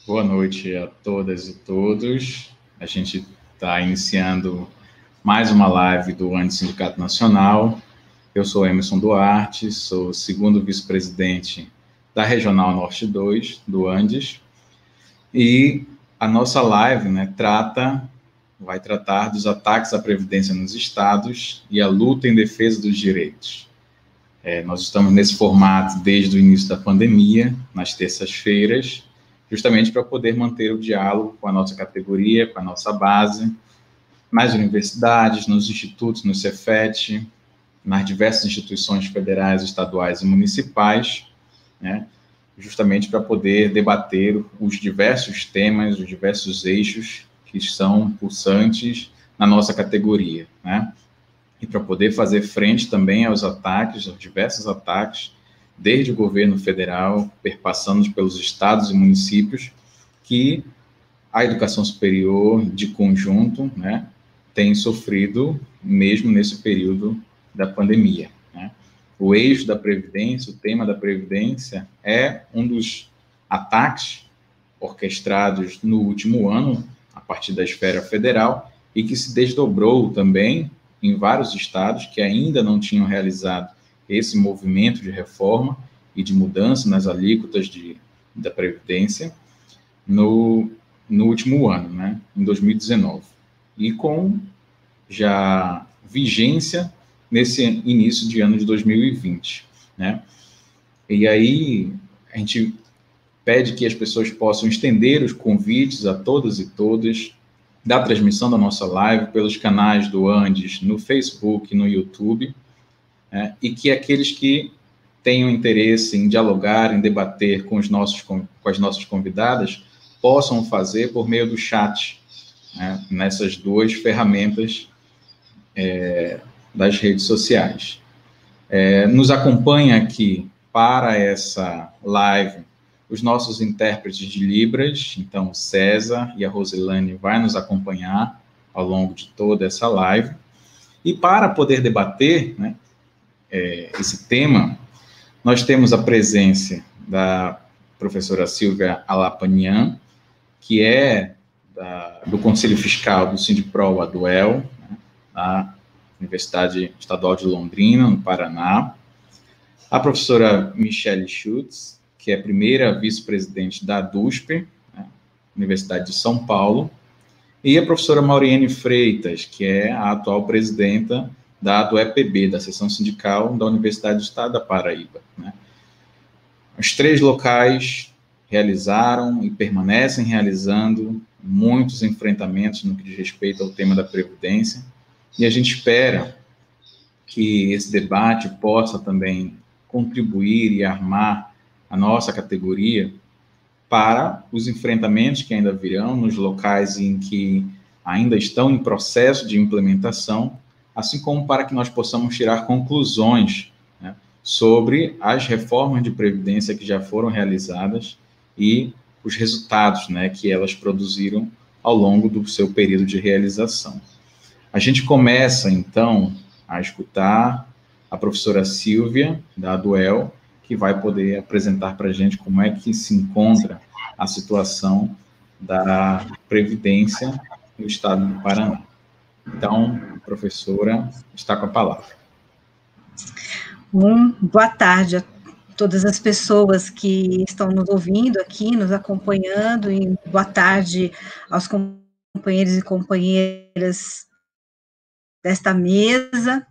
Boa noite a todas e todos. A gente está iniciando mais uma live do Andes Sindicato Nacional. Eu sou Emerson Duarte, sou segundo vice-presidente da Regional Norte 2, do Andes. E a nossa live, vai tratar dos ataques à Previdência nos estados e a luta em defesa dos direitos. Nós estamos nesse formato desde o início da pandemia, nas terças-feiras, justamente para poder manter o diálogo com a nossa categoria, com a nossa base, nas universidades, nos institutos, no Cefet, nas diversas instituições federais, estaduais e municipais, né, justamente para poder debater os diversos temas, os diversos eixos que são pulsantes na nossa categoria, né, e para poder fazer frente também aos ataques, aos diversos ataques, desde o governo federal, perpassando pelos estados e municípios, que a educação superior de conjunto, né, tem sofrido mesmo nesse período da pandemia, né. O eixo da Previdência, o tema da Previdência, é um dos ataques orquestrados no último ano, a partir da esfera federal, e que se desdobrou também em vários estados que ainda não tinham realizado esse movimento de reforma e de mudança nas alíquotas da Previdência no último ano, né, em 2019, e com já vigência nesse início de ano de 2020, né. E aí a gente pede que as pessoas possam estender os convites a todas e todas da transmissão da nossa live pelos canais do Andes, no Facebook, no YouTube, né, e que aqueles que tenham interesse em dialogar, em debater com as nossas convidadas, possam fazer por meio do chat, né, nessas duas ferramentas das redes sociais. Nos acompanha aqui para essa live os nossos intérpretes de Libras, então César e a Rosilane vai nos acompanhar ao longo de toda essa live. E para poder debater, né, esse tema, nós temos a presença da professora Silvia Alapanian, que é do Conselho Fiscal do Sindipro Aduel, né, da Universidade Estadual de Londrina, no Paraná. A professora Michele Schutz, que é a primeira vice-presidente da DUSP, né, Universidade de São Paulo, e a professora Mauriane Freitas, que é a atual presidenta do EPB, da Seção Sindical da Universidade do Estado da Paraíba, né. Os três locais realizaram e permanecem realizando muitos enfrentamentos no que diz respeito ao tema da Previdência, e a gente espera que esse debate possa também contribuir e armar a nossa categoria para os enfrentamentos que ainda virão nos locais em que ainda estão em processo de implementação, assim como para que nós possamos tirar conclusões, né, sobre as reformas de previdência que já foram realizadas e os resultados, né, que elas produziram ao longo do seu período de realização. A gente começa, então, a escutar a professora Silvia, da Aduel, que vai poder apresentar para a gente como é que se encontra a situação da Previdência no estado do Paraná. Então, a professora está com a palavra. Boa tarde a todas as pessoas que estão nos ouvindo aqui, nos acompanhando, e boa tarde aos companheiros e companheiras desta mesa.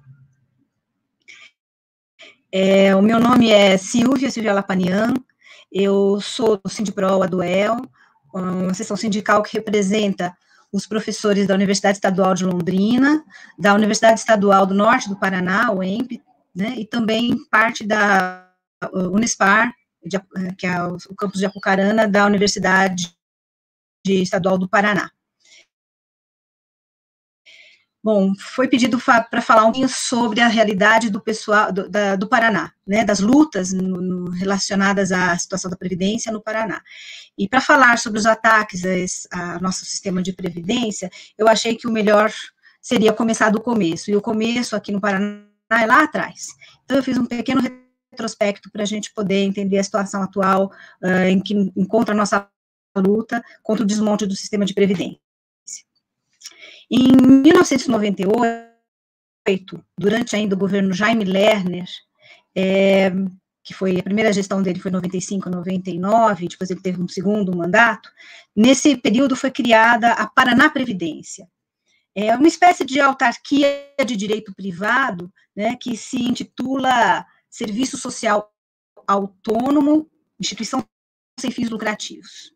O meu nome é Silvia Alapanian, eu sou do Sindipro Aduel, uma seção sindical que representa os professores da Universidade Estadual de Londrina, da Universidade Estadual do Norte do Paraná, o UEMP, né, e também parte da Unespar, que é o campus de Apucarana, da Universidade Estadual do Paraná. Bom, foi pedido para falar um pouquinho sobre a realidade do pessoal do Paraná, né, das lutas relacionadas à situação da Previdência no Paraná. E para falar sobre os ataques ao nosso sistema de Previdência, eu achei que o melhor seria começar do começo, e o começo aqui no Paraná é lá atrás. Então, eu fiz um pequeno retrospecto para a gente poder entender a situação atual em que encontra a nossa luta contra o desmonte do sistema de previdência. Em 1998, durante ainda o governo Jaime Lerner, que foi a primeira gestão dele foi 95, 99, depois ele teve um segundo mandato, nesse período foi criada a Paraná Previdência. É uma espécie de autarquia de direito privado, né, que se intitula Serviço Social Autônomo, instituição sem fins lucrativos.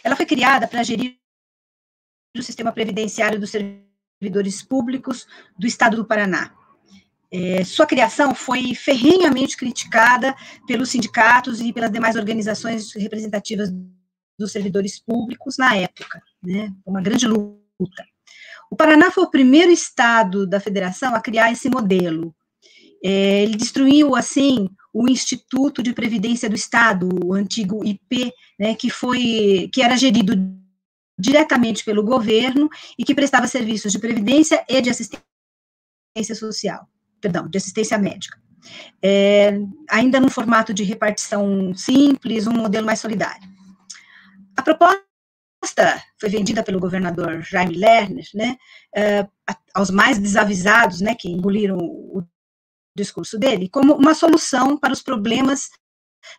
Ela foi criada para gerir o sistema previdenciário dos servidores públicos do Estado do Paraná. Sua criação foi ferrenhamente criticada pelos sindicatos e pelas demais organizações representativas dos servidores públicos na época, né? Uma grande luta. O Paraná foi o primeiro estado da federação a criar esse modelo. Ele destruiu, assim, o Instituto de Previdência do Estado, o antigo IP, né, que era gerido diretamente pelo governo e que prestava serviços de previdência e de assistência social, de assistência médica. Ainda num formato de repartição simples, um modelo mais solidário. A proposta foi vendida pelo governador Jaime Lerner, né, aos mais desavisados, né, que engoliram o discurso dele, como uma solução para os problemas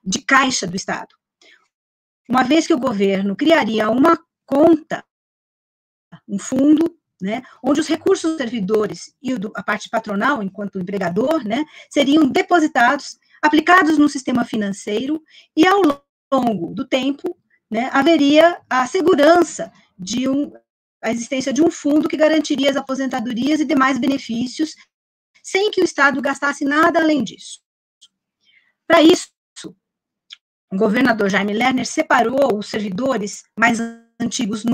de caixa do Estado. Uma vez que o governo criaria uma conta, um fundo, né, onde os recursos dos servidores e a parte patronal, enquanto empregador, né, seriam depositados, aplicados no sistema financeiro, e ao longo do tempo, né, haveria a segurança a existência de um fundo que garantiria as aposentadorias e demais benefícios, sem que o Estado gastasse nada além disso. Para isso, o governador Jaime Lerner separou os servidores mais antigos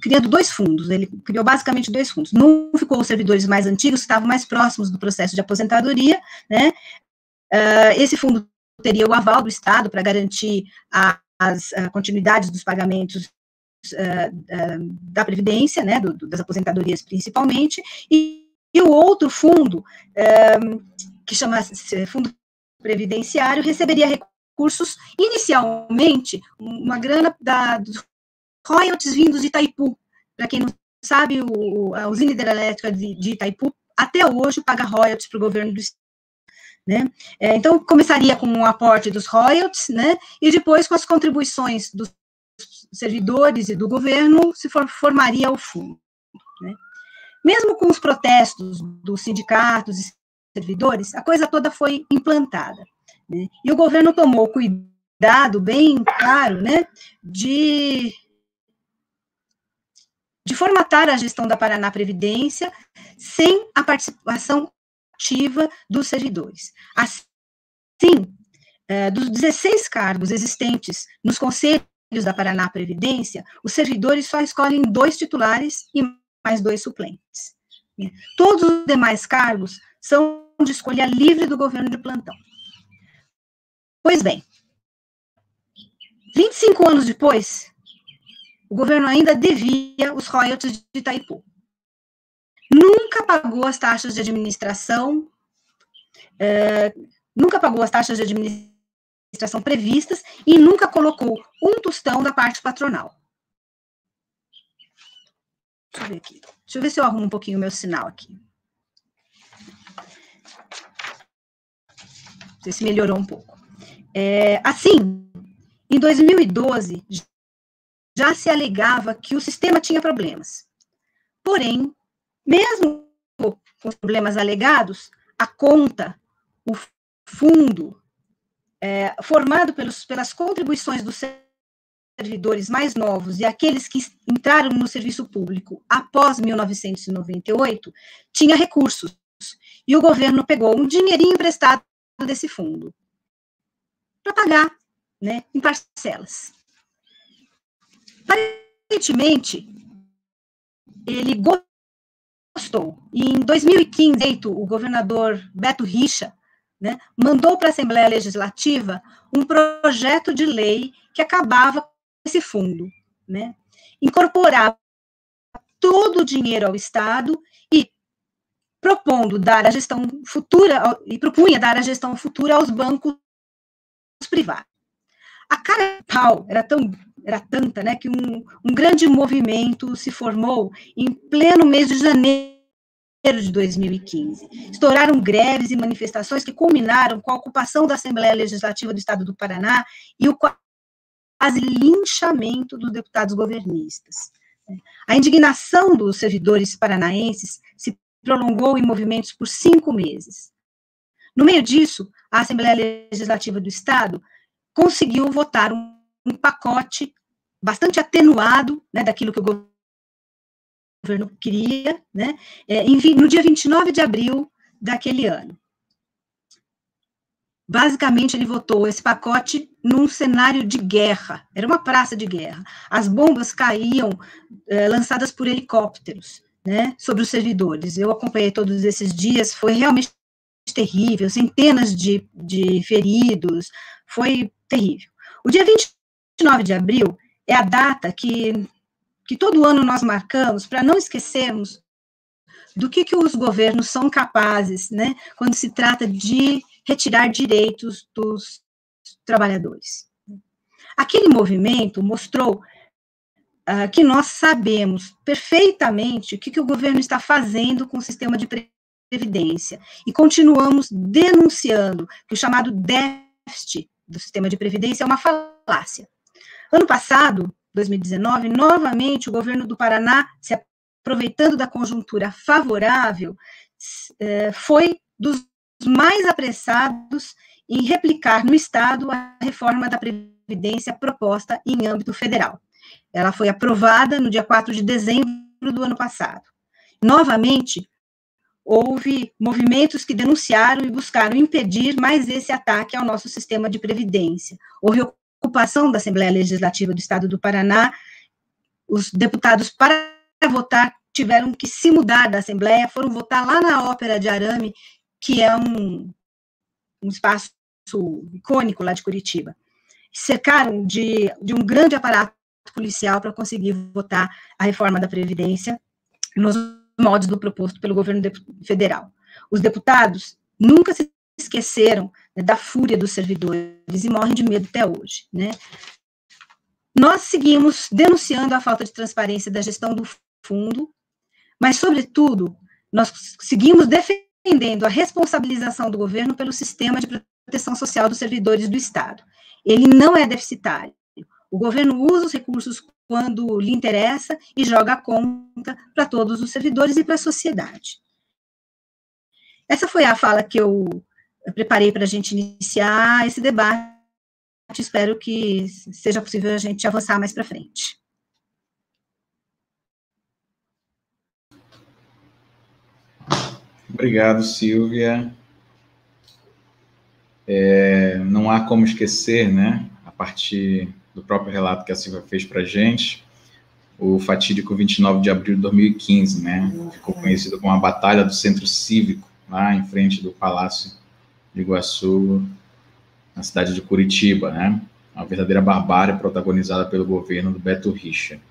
criando dois fundos. Ele criou basicamente dois fundos. Num ficou os servidores mais antigos, que estavam mais próximos do processo de aposentadoria, né? Esse fundo teria o aval do Estado para garantir a continuidade dos pagamentos da Previdência, né, das aposentadorias principalmente, e o outro fundo, que chama-se Fundo Previdenciário, receberia recursos, inicialmente, uma grana dos royalties vindos de Itaipu. Para quem não sabe, a usina hidrelétrica de Itaipu, até hoje, paga royalties para o governo do Estado. Né? Então, começaria com o aporte dos royalties, né, e depois, com as contribuições dos servidores e do governo, se formaria o fundo. Né? Mesmo com os protestos dos sindicatos e servidores, a coisa toda foi implantada. Né? E o governo tomou cuidado bem claro, né, de formatar a gestão da Paraná Previdência sem a participação ativa dos servidores. Assim, dos 16 cargos existentes nos conselhos da Paraná Previdência, os servidores só escolhem 2 titulares e mais 2 suplentes. Todos os demais cargos são de escolha livre do governo de plantão. Pois bem, 25 anos depois, o governo ainda devia os royalties de Itaipu. Nunca pagou as taxas de administração, previstas e nunca colocou um tostão da parte patronal. Deixa eu ver aqui. Deixa eu ver se eu arrumo um pouquinho o meu sinal aqui. Não sei se melhorou um pouco. Assim, em 2012, já se alegava que o sistema tinha problemas. Porém, mesmo com os problemas alegados, a conta, o fundo, formado pelas contribuições dos servidores mais novos e aqueles que entraram no serviço público após 1998, tinha recursos. E o governo pegou um dinheirinho emprestado desse fundo para pagar, né, em parcelas. Aparentemente, ele gostou. E em 2015, o governador Beto Richa, né, mandou para a Assembleia Legislativa um projeto de lei que acabava com esse fundo, né, incorporava todo o dinheiro ao Estado e propunha dar a gestão futura aos bancos privados. A cara de pau era tanta, né, que um grande movimento se formou em pleno mês de janeiro de 2015. Estouraram greves e manifestações que culminaram com a ocupação da Assembleia Legislativa do Estado do Paraná e o quase linchamento dos deputados governistas. A indignação dos servidores paranaenses se prolongou em movimentos por 5 meses. No meio disso, a Assembleia Legislativa do Estado conseguiu votar um pacote bastante atenuado, né, daquilo que o governo queria, né, no dia 29 de abril daquele ano. Basicamente, ele votou esse pacote num cenário de guerra, era uma praça de guerra. As bombas caíam lançadas por helicópteros, né, sobre os servidores. Eu acompanhei todos esses dias, foi realmente terrível, centenas de feridos, foi terrível. O dia 29 de abril é a data que todo ano nós marcamos para não esquecermos do que os governos são capazes, né, quando se trata de retirar direitos dos trabalhadores. Aquele movimento mostrou que nós sabemos perfeitamente o que o governo está fazendo com o sistema de previdência e continuamos denunciando que o chamado déficit do sistema de previdência é uma falácia. Ano passado, 2019, novamente o governo do Paraná, se aproveitando da conjuntura favorável, foi dos mais apressados em replicar no Estado a reforma da Previdência proposta em âmbito federal. Ela foi aprovada no dia 4 de dezembro do ano passado. Novamente, houve movimentos que denunciaram e buscaram impedir mais esse ataque ao nosso sistema de previdência. Houve ocupação da Assembleia Legislativa do Estado do Paraná, os deputados, para votar, tiveram que se mudar da Assembleia, foram votar lá na Ópera de Arame, que é um espaço icônico lá de Curitiba. Cercaram de um grande aparato policial para conseguir votar a reforma da Previdência nos moldes do proposto pelo governo federal. Os deputados nunca se esqueceram, né, da fúria dos servidores e morrem de medo até hoje, né? Nós seguimos denunciando a falta de transparência da gestão do fundo, mas, sobretudo, nós seguimos defendendo a responsabilização do governo pelo sistema de proteção social dos servidores do Estado. Ele não é deficitário. O governo usa os recursos quando lhe interessa e joga a conta para todos os servidores e para a sociedade. Essa foi a fala que eu preparei para a gente iniciar esse debate. Espero que seja possível a gente avançar mais para frente. Obrigado, Silvia. Não há como esquecer, né, a partir do próprio relato que a Silvia fez para a gente, o fatídico 29 de abril de 2015, né, ficou conhecido como a Batalha do Centro Cívico, lá em frente do Palácio de Iguaçu, na cidade de Curitiba, né, uma verdadeira barbárie protagonizada pelo governo do Beto Richa.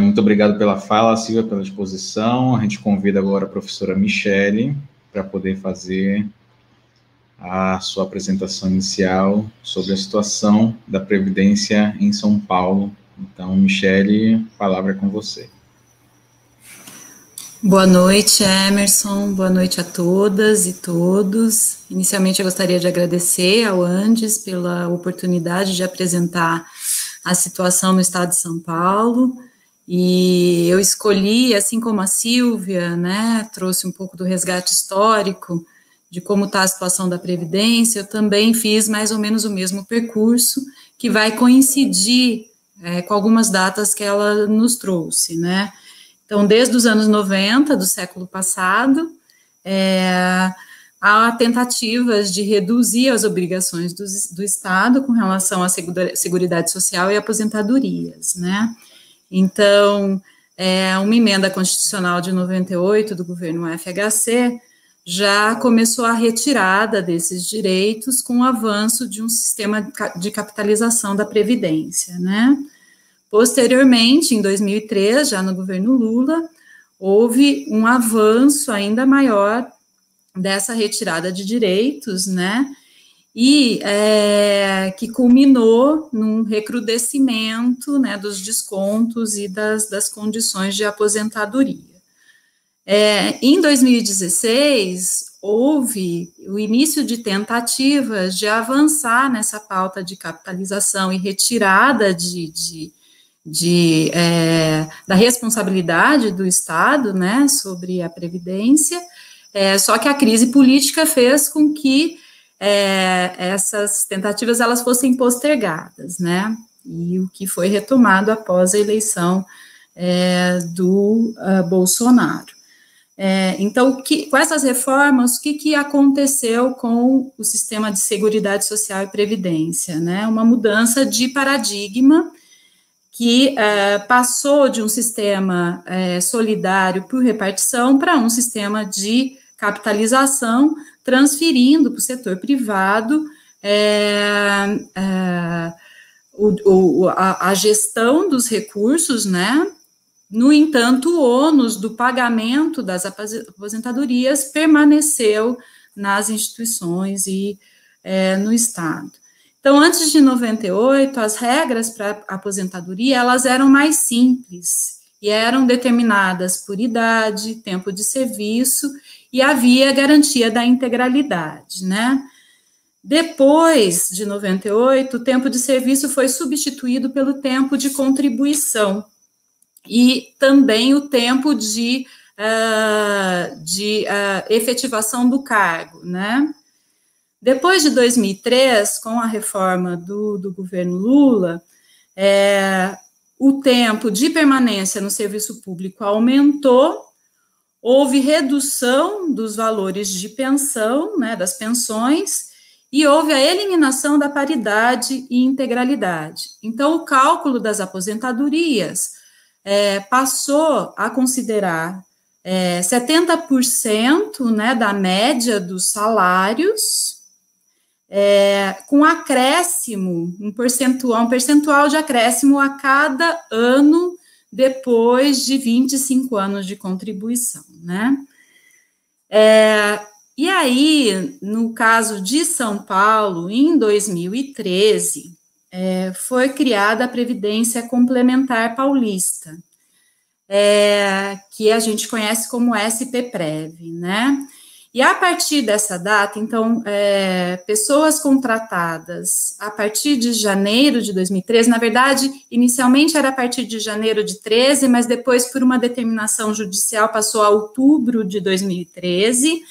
Muito obrigado pela fala, Silvia, pela exposição. A gente convida agora a professora Michele para poder fazer a sua apresentação inicial sobre a situação da Previdência em São Paulo. Então, Michele, a palavra é com você. Boa noite, Emerson, boa noite a todas e todos. Inicialmente, eu gostaria de agradecer ao Andes pela oportunidade de apresentar a situação no estado de São Paulo, e eu escolhi, assim como a Silvia, né, trouxe um pouco do resgate histórico de como está a situação da Previdência, eu também fiz mais ou menos o mesmo percurso, que vai coincidir com algumas datas que ela nos trouxe, né. Então, desde os anos 90 do século passado, há tentativas de reduzir as obrigações do Estado com relação à Seguridade Social e aposentadorias, né. Então, uma emenda constitucional de 98 do governo FHC já começou a retirada desses direitos com o avanço de um sistema de capitalização da Previdência, né. Posteriormente, em 2003, já no governo Lula, houve um avanço ainda maior dessa retirada de direitos, né, e que culminou num recrudescimento, né, dos descontos e das condições de aposentadoria. Em 2016, houve o início de tentativas de avançar nessa pauta de capitalização e retirada da responsabilidade do Estado, né, sobre a Previdência, só que a crise política fez com que essas tentativas elas fossem postergadas, né, e o que foi retomado após a eleição do Bolsonaro. Então, com essas reformas, o que aconteceu com o sistema de Seguridade Social e Previdência, né? Uma mudança de paradigma que passou de um sistema solidário por repartição para um sistema de capitalização, transferindo para o setor privado a gestão dos recursos, né? No entanto, o ônus do pagamento das aposentadorias permaneceu nas instituições e no Estado. Então, antes de 98, as regras para a aposentadoria, elas eram mais simples e eram determinadas por idade, tempo de serviço e havia garantia da integralidade, né? Depois de 98, o tempo de serviço foi substituído pelo tempo de contribuição, e também o tempo de efetivação do cargo, né? Depois de 2003, com a reforma do governo Lula, o tempo de permanência no serviço público aumentou, houve redução dos valores de pensão, né, das pensões, e houve a eliminação da paridade e integralidade. Então, o cálculo das aposentadorias passou a considerar 70%, né, da média dos salários, com acréscimo, um percentual de acréscimo a cada ano depois de 25 anos de contribuição, né? E aí, no caso de São Paulo, em 2013, foi criada a Previdência Complementar Paulista, que a gente conhece como SPPrev, né? E a partir dessa data, então, pessoas contratadas a partir de janeiro de 2013, na verdade, inicialmente era a partir de janeiro de 13, mas depois, por uma determinação judicial, passou a outubro de 2013,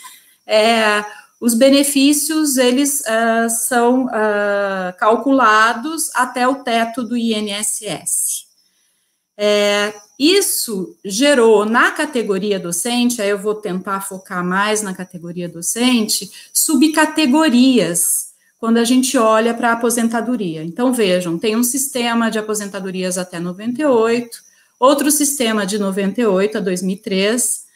os benefícios, eles são calculados até o teto do INSS. Isso gerou na categoria docente, aí eu vou tentar focar mais na categoria docente, subcategorias, quando a gente olha para a aposentadoria. Então, vejam, tem um sistema de aposentadorias até 98, outro sistema de 98 a 2003,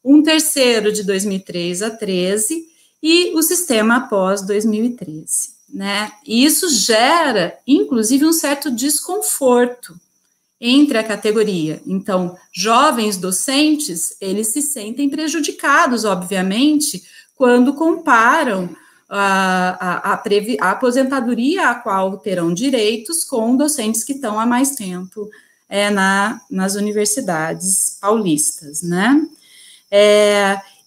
um terceiro de 2003 a 13, e o sistema após 2013, né? E isso gera, inclusive, um certo desconforto entre a categoria. Então, jovens docentes, eles se sentem prejudicados, obviamente, quando comparam a aposentadoria a qual terão direitos com docentes que estão há mais tempo nas universidades paulistas, né?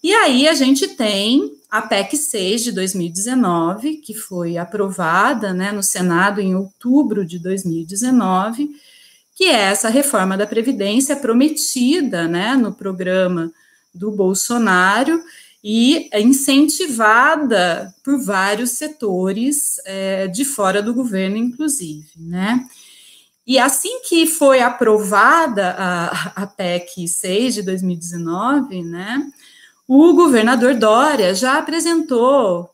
E aí a gente tem a PEC 6 de 2019, que foi aprovada, né, no Senado em outubro de 2019, que é essa reforma da Previdência prometida, né, no programa do Bolsonaro e incentivada por vários setores de fora do governo, inclusive, né. E assim que foi aprovada a PEC 6 de 2019, né, o governador Dória já apresentou,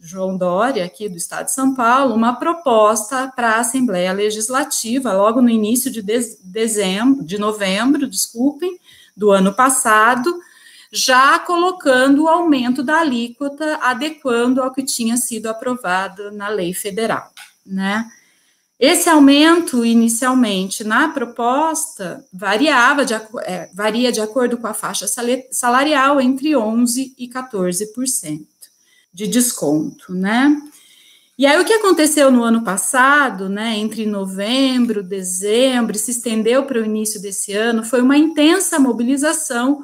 João Dória, aqui do estado de São Paulo, uma proposta para a Assembleia Legislativa, logo no início de novembro, do ano passado, já colocando o aumento da alíquota, adequando ao que tinha sido aprovado na lei federal, né? Esse aumento, inicialmente, na proposta, varia de acordo com a faixa salarial entre 11% e 14% de desconto, né? E aí o que aconteceu no ano passado, né, entre novembro, dezembro, se estendeu para o início desse ano, foi uma intensa mobilização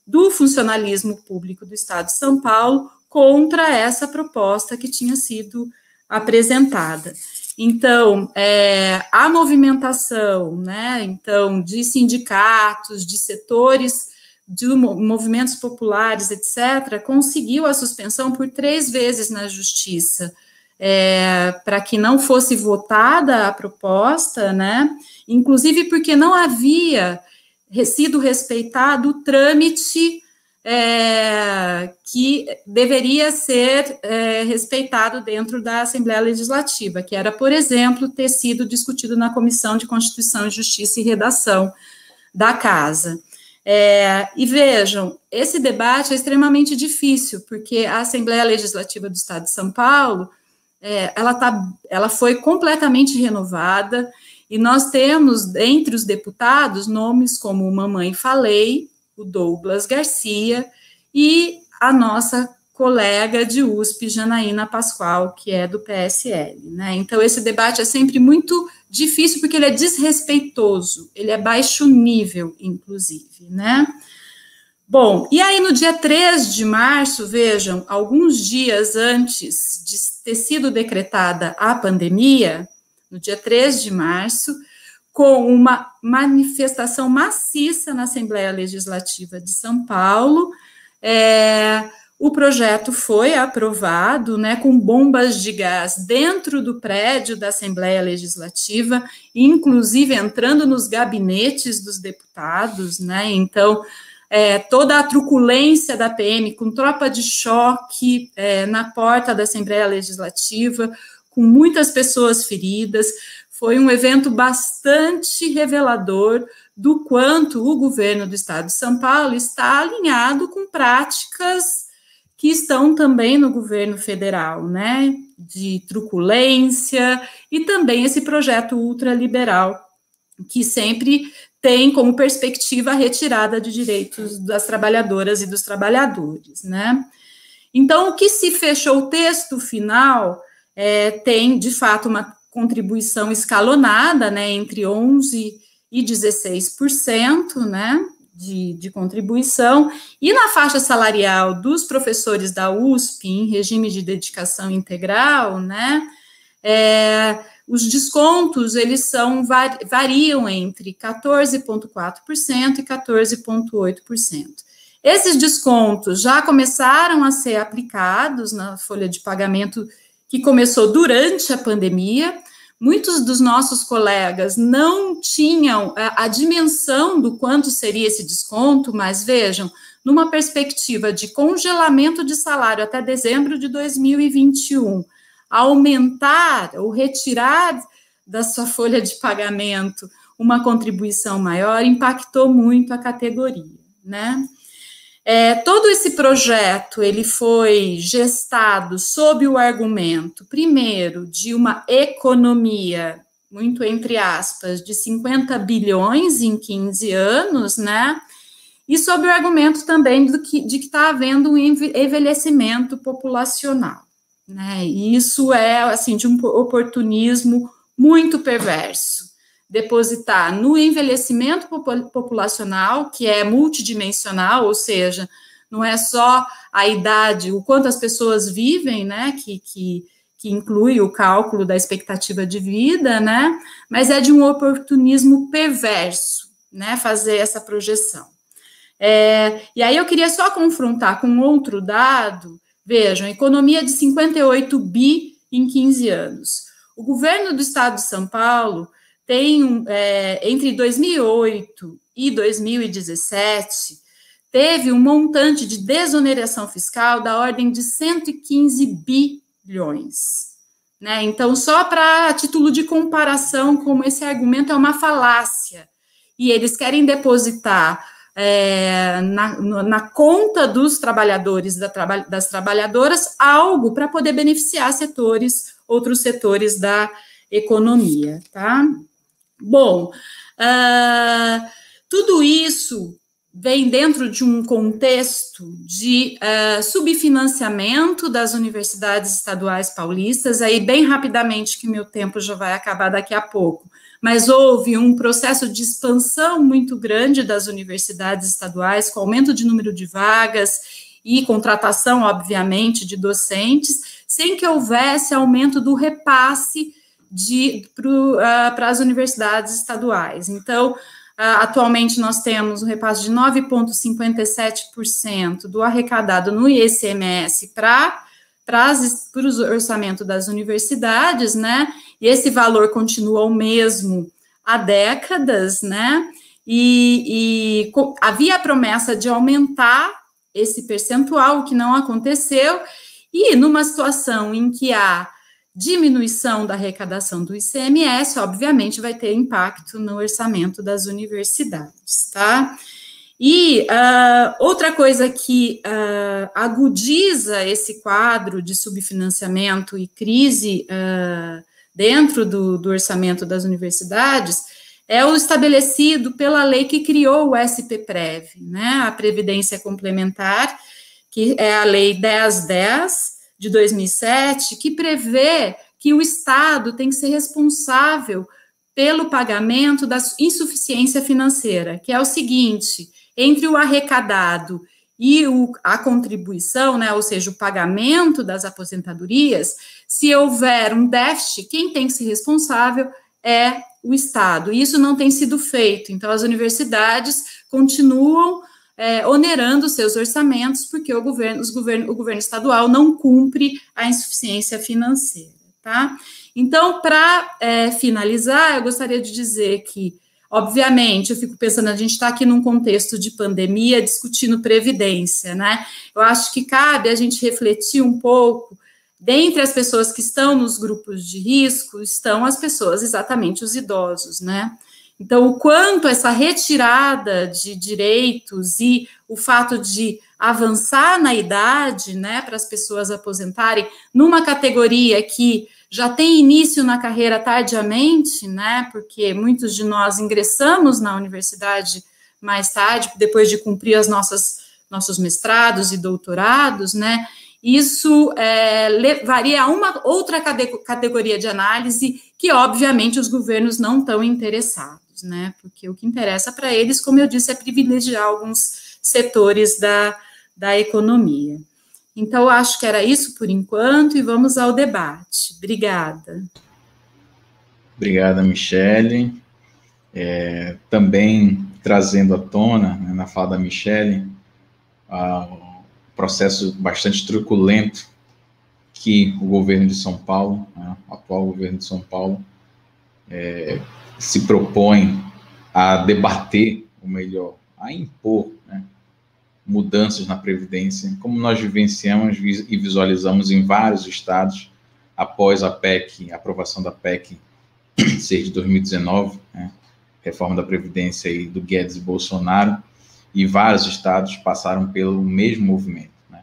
do funcionalismo público do Estado de São Paulo contra essa proposta que tinha sido apresentada. Então, a movimentação, né, então, de sindicatos, de setores, de movimentos populares, etc., conseguiu a suspensão por 3 vezes na Justiça, para que não fosse votada a proposta, né, inclusive porque não havia sido respeitado o trâmite que deveria ser respeitado dentro da Assembleia Legislativa, que era, por exemplo, ter sido discutido na Comissão de Constituição, Justiça e Redação da Casa. E vejam, esse debate é extremamente difícil, porque a Assembleia Legislativa do Estado de São Paulo, ela foi completamente renovada, e nós temos, entre os deputados, nomes como Mamãe Falei, o Douglas Garcia, e a nossa colega de USP, Janaína Pascoal, que é do PSL, né? Então, esse debate é sempre muito difícil, porque ele é desrespeitoso, ele é baixo nível, inclusive, né? Bom, e aí no dia 3 de março, vejam, alguns dias antes de ter sido decretada a pandemia, no dia 3 de março, com uma manifestação maciça na Assembleia Legislativa de São Paulo, o projeto foi aprovado, né, com bombas de gás dentro do prédio da Assembleia Legislativa, inclusive entrando nos gabinetes dos deputados, né, então, toda a truculência da PM, com tropa de choque na porta da Assembleia Legislativa, com muitas pessoas feridas. Foi um evento bastante revelador do quanto o governo do Estado de São Paulo está alinhado com práticas que estão também no governo federal, né, de truculência, e também esse projeto ultraliberal, que sempre tem como perspectiva a retirada de direitos das trabalhadoras e dos trabalhadores, né. Então, o que se fechou o texto final tem, de fato, uma contribuição escalonada, né, entre 11% e 16%, né, de contribuição, e na faixa salarial dos professores da USP, em regime de dedicação integral, né, os descontos, eles variam entre 14,4% e 14,8%. Esses descontos já começaram a ser aplicados na folha de pagamento que começou durante a pandemia. Muitos dos nossos colegas não tinham a dimensão do quanto seria esse desconto, mas vejam, numa perspectiva de congelamento de salário até dezembro de 2021, aumentar ou retirar da sua folha de pagamento uma contribuição maior, impactou muito a categoria, né? Todo esse projeto, ele foi gestado sob o argumento, primeiro, de uma economia, muito entre aspas, de 50 bilhões em 15 anos, né? E sob o argumento também de que está havendo um envelhecimento populacional, né? E isso é, assim, de um oportunismo muito perverso. Depositar no envelhecimento populacional, que é multidimensional, ou seja, não é só a idade, o quanto as pessoas vivem, né, que inclui o cálculo da expectativa de vida, né, mas é de um oportunismo perverso, né, fazer essa projeção. E aí eu queria só confrontar com outro dado. Vejam, economia de 58 bi em 15 anos. O governo do Estado de São Paulo tem, entre 2008 e 2017, teve um montante de desoneração fiscal da ordem de 115 bilhões. Né? Então, só para título de comparação, como esse argumento é uma falácia, e eles querem depositar na conta dos trabalhadores e das trabalhadoras algo para poder beneficiar outros setores da economia, tá? Bom, tudo isso vem dentro de um contexto de subfinanciamento das universidades estaduais paulistas, aí bem rapidamente, que meu tempo já vai acabar daqui a pouco, mas houve um processo de expansão muito grande das universidades estaduais, com aumento de número de vagas e contratação, obviamente, de docentes, sem que houvesse aumento do repasse para as universidades estaduais. Então, atualmente nós temos um repasse de 9,57% do arrecadado no ICMS para o orçamento das universidades, né? E esse valor continua o mesmo há décadas, né? E havia a promessa de aumentar esse percentual, o que não aconteceu, e numa situação em que há diminuição da arrecadação do ICMS, obviamente vai ter impacto no orçamento das universidades, tá? E outra coisa que agudiza esse quadro de subfinanciamento e crise dentro do orçamento das universidades é o estabelecido pela lei que criou o SPPrev, né? A Previdência Complementar, que é a Lei 1010 de 2007, que prevê que o Estado tem que ser responsável pelo pagamento da insuficiência financeira, que é o seguinte: entre o arrecadado e a contribuição, né, ou seja, o pagamento das aposentadorias, se houver um déficit, quem tem que ser responsável é o Estado. E isso não tem sido feito. Então, as universidades continuam onerando seus orçamentos, porque o governo estadual não cumpre a insuficiência financeira, tá? Então, para finalizar, eu gostaria de dizer que, obviamente, eu fico pensando, a gente está aqui num contexto de pandemia, discutindo previdência, né? Eu acho que cabe a gente refletir um pouco, dentre as pessoas que estão nos grupos de risco, estão as pessoas, exatamente os idosos, né? Então, o quanto essa retirada de direitos e o fato de avançar na idade, né, para as pessoas aposentarem numa categoria que já tem início na carreira tardiamente, né, porque muitos de nós ingressamos na universidade mais tarde, depois de cumprir nossos mestrados e doutorados, né, isso levaria a uma outra categoria de análise que, obviamente, os governos não estão interessados, né? Porque o que interessa para eles, como eu disse, é privilegiar alguns setores da economia. Então, eu acho que era isso por enquanto e vamos ao debate. Obrigada. Obrigada, Michele. Também trazendo à tona, né, na fala da Michele, processo bastante truculento que o governo de São Paulo, né, o atual governo de São Paulo, se propõe a debater, ou melhor, a impor, né, mudanças na Previdência, como nós vivenciamos e visualizamos em vários estados, após a aprovação da PEC ser de 2019, né, reforma da Previdência aí do Guedes e Bolsonaro, e vários estados passaram pelo mesmo movimento, né?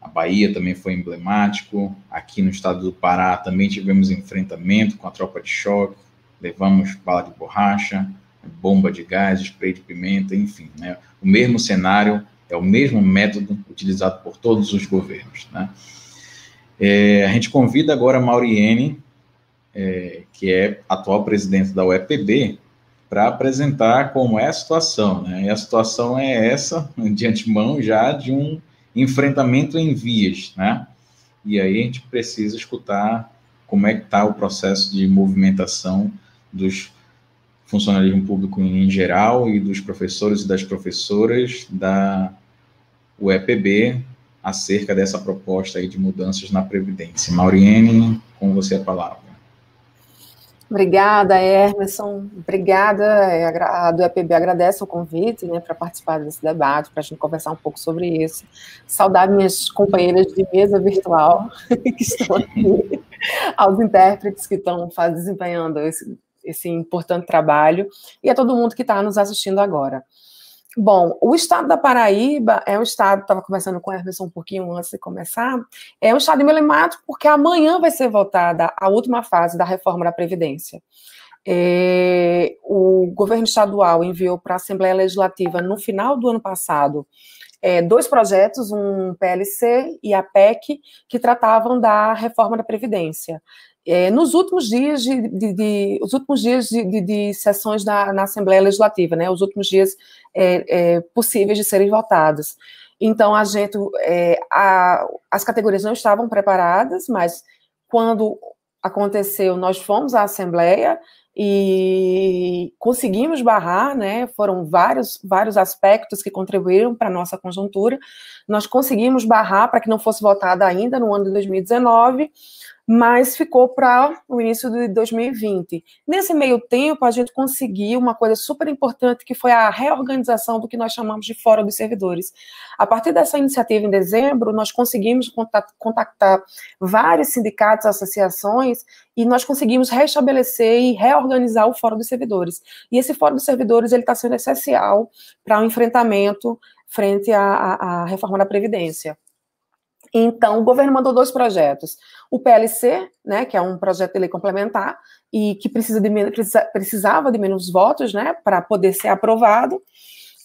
A Bahia também foi emblemático, aqui no estado do Pará também tivemos enfrentamento com a tropa de choque, levamos bala de borracha, bomba de gás, spray de pimenta, enfim, né? O mesmo cenário, é o mesmo método utilizado por todos os governos, né? A gente convida agora a Mauriene, que é atual presidente da UEPB, para apresentar como é a situação, né? E a situação é essa, de antemão, já de um enfrentamento em vias, né? E aí a gente precisa escutar como é que está o processo de movimentação dos funcionalismo público em geral e dos professores e das professoras da UEPB acerca dessa proposta aí de mudanças na Previdência. Mauriene, com você a palavra. Obrigada, Emerson. Obrigada. A do EPB agradece o convite, né, para participar desse debate, para a gente conversar um pouco sobre isso. Saudar minhas companheiras de mesa virtual que estão aqui, aos intérpretes que estão desempenhando esse importante trabalho, e a todo mundo que está nos assistindo agora. Bom, o estado da Paraíba é um estado, estava conversando com o Emerson um pouquinho antes de começar, é um estado emblemático porque amanhã vai ser votada a última fase da reforma da Previdência. O governo estadual enviou para a Assembleia Legislativa, no final do ano passado, 2 projetos, um PLC e a PEC, que tratavam da reforma da Previdência. Nos últimos dias de sessões na Assembleia Legislativa, né, os últimos dias possíveis de serem votados. Então, as categorias não estavam preparadas, mas quando aconteceu, nós fomos à Assembleia e conseguimos barrar, né, foram vários aspectos que contribuíram para a nossa conjuntura, nós conseguimos barrar para que não fosse votada ainda no ano de 2019, mas ficou para o início de 2020. Nesse meio tempo, a gente conseguiu uma coisa super importante, que foi a reorganização do que nós chamamos de Fórum dos Servidores. A partir dessa iniciativa, em dezembro, nós conseguimos contactar vários sindicatos, associações, e nós conseguimos restabelecer e reorganizar o Fórum dos Servidores. E esse Fórum dos Servidores está sendo essencial para o enfrentamento frente à reforma da Previdência. Então, o governo mandou 2 projetos. O PLC, né, que é um projeto de lei complementar, e que precisava de menos votos, né, para poder ser aprovado,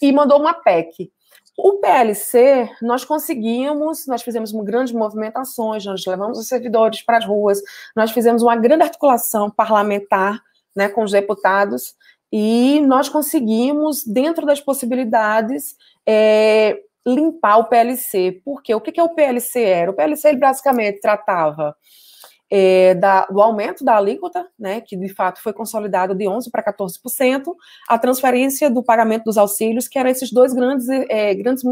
e mandou uma PEC. O PLC, nós fizemos grandes movimentações, nós levamos os servidores para as ruas, nós fizemos uma grande articulação parlamentar, né, com os deputados, e nós conseguimos, dentro das possibilidades, limpar o PLC. Por quê? O que o PLC era? O PLC, ele basicamente tratava do aumento da alíquota, né, que de fato foi consolidado de 11% para 14%, a transferência do pagamento dos auxílios, que eram esses 2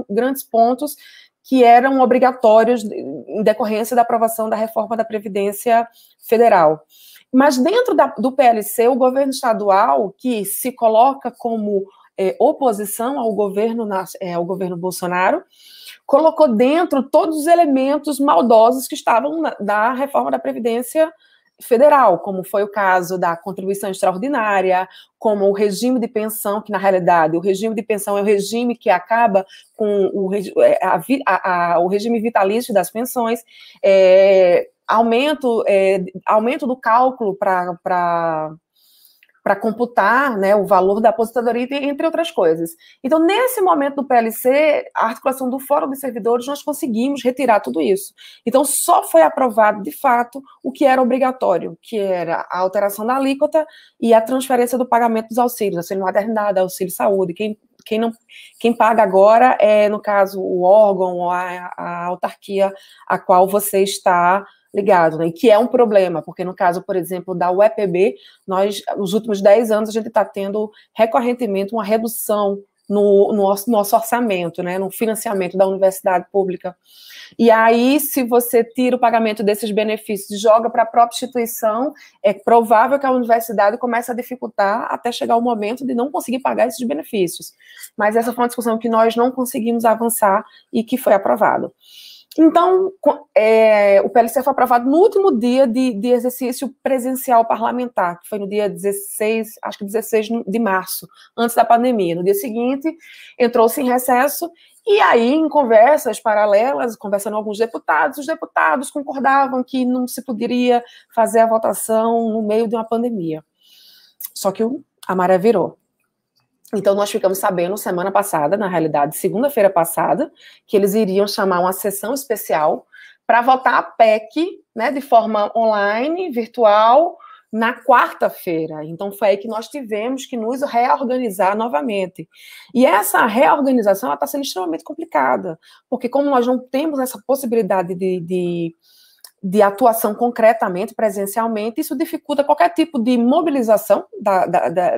grandes pontos que eram obrigatórios em decorrência da aprovação da reforma da Previdência Federal. Mas dentro do PLC, o governo estadual, que se coloca como oposição ao governo Bolsonaro, colocou dentro todos os elementos maldosos que estavam da reforma da Previdência Federal, como foi o caso da contribuição extraordinária, como o regime de pensão, que na realidade o regime de pensão é o regime que acaba com o regime vitalício das pensões, aumento do cálculo para computar, né, o valor da aposentadoria, entre outras coisas. Então, nesse momento do PLC, a articulação do Fórum dos Servidores, nós conseguimos retirar tudo isso. Então, só foi aprovado, de fato, o que era obrigatório, que era a alteração da alíquota e a transferência do pagamento dos auxílios, auxílio maternidade, auxílio saúde. Quem paga agora é, no caso, o órgão ou a autarquia a qual você está ligado, né? E que é um problema, porque no caso, por exemplo, da UEPB, nos últimos 10 anos, a gente está tendo recorrentemente uma redução no nosso orçamento, né? No financiamento da universidade pública. E aí, se você tira o pagamento desses benefícios e joga para a própria instituição, é provável que a universidade comece a dificultar até chegar o momento de não conseguir pagar esses benefícios. Mas essa foi uma discussão que nós não conseguimos avançar e que foi aprovado. Então, o PLC foi aprovado no último dia de exercício presencial parlamentar, que foi no dia 16, acho que 16 de março, antes da pandemia. No dia seguinte, entrou-se em recesso, e aí, em conversas paralelas, conversando com alguns deputados, os deputados concordavam que não se poderia fazer a votação no meio de uma pandemia. Só que a maré virou. Então, nós ficamos sabendo semana passada, na realidade, segunda-feira passada, que eles iriam chamar uma sessão especial para votar a PEC, né, de forma online, virtual, na quarta-feira. Então, foi aí que nós tivemos que nos reorganizar novamente. E essa reorganização está sendo extremamente complicada, porque como nós não temos essa possibilidade de atuação concretamente, presencialmente, isso dificulta qualquer tipo de mobilização